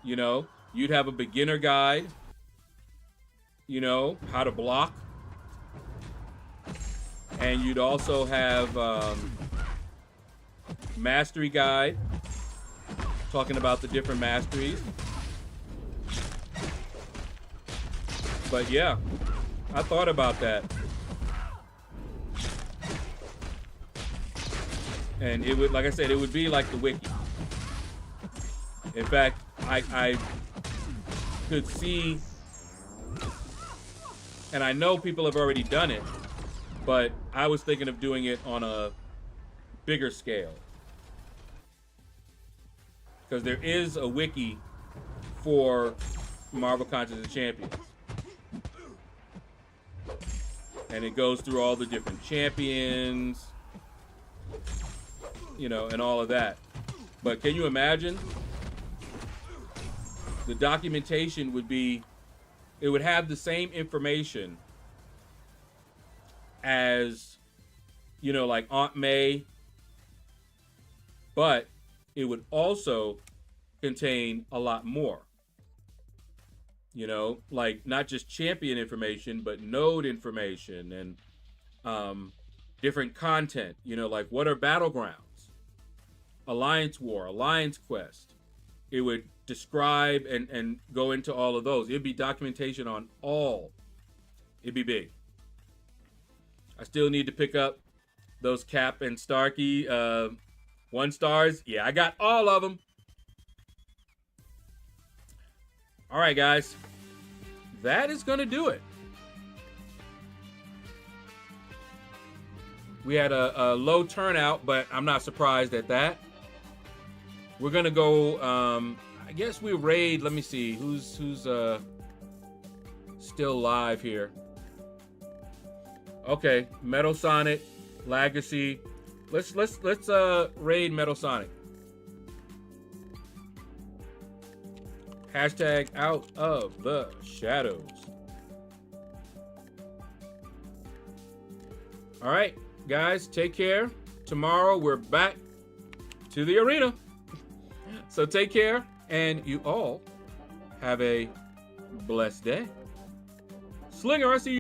You know, you'd have a beginner guide you know, how to block. And you'd also have mastery guide, talking about the different masteries. But yeah, I thought about that. And it would, like I said, it would be like the wiki. In fact, I could see, and I know people have already done it, but I was thinking of doing it on a bigger scale. Because there is a wiki for Marvel Contest of Champions. And it goes through all the different champions, you know, and all of that. But can you imagine? The documentation would be, it would have the same information as, you know, like Aunt May, but it would also contain a lot more. You know, like not just champion information, but node information and different content. You know, like what are battlegrounds, Alliance War, Alliance Quest. It would describe and go into all of those. It'd be documentation on all. It'd be big. I still need to pick up those Cap and Starkey 1 stars. Yeah, I got all of them. All right, guys. That is going to do it. We had a low turnout, but I'm not surprised at that. We're going to go, I guess we raid. Let me see who's still live here. Okay, Metal Sonic, Legacy. Let's raid Metal Sonic. Hashtag out of the shadows. All right, guys, take care. Tomorrow we're back to the arena. So take care, and you all have a blessed day. Slinger, I see you.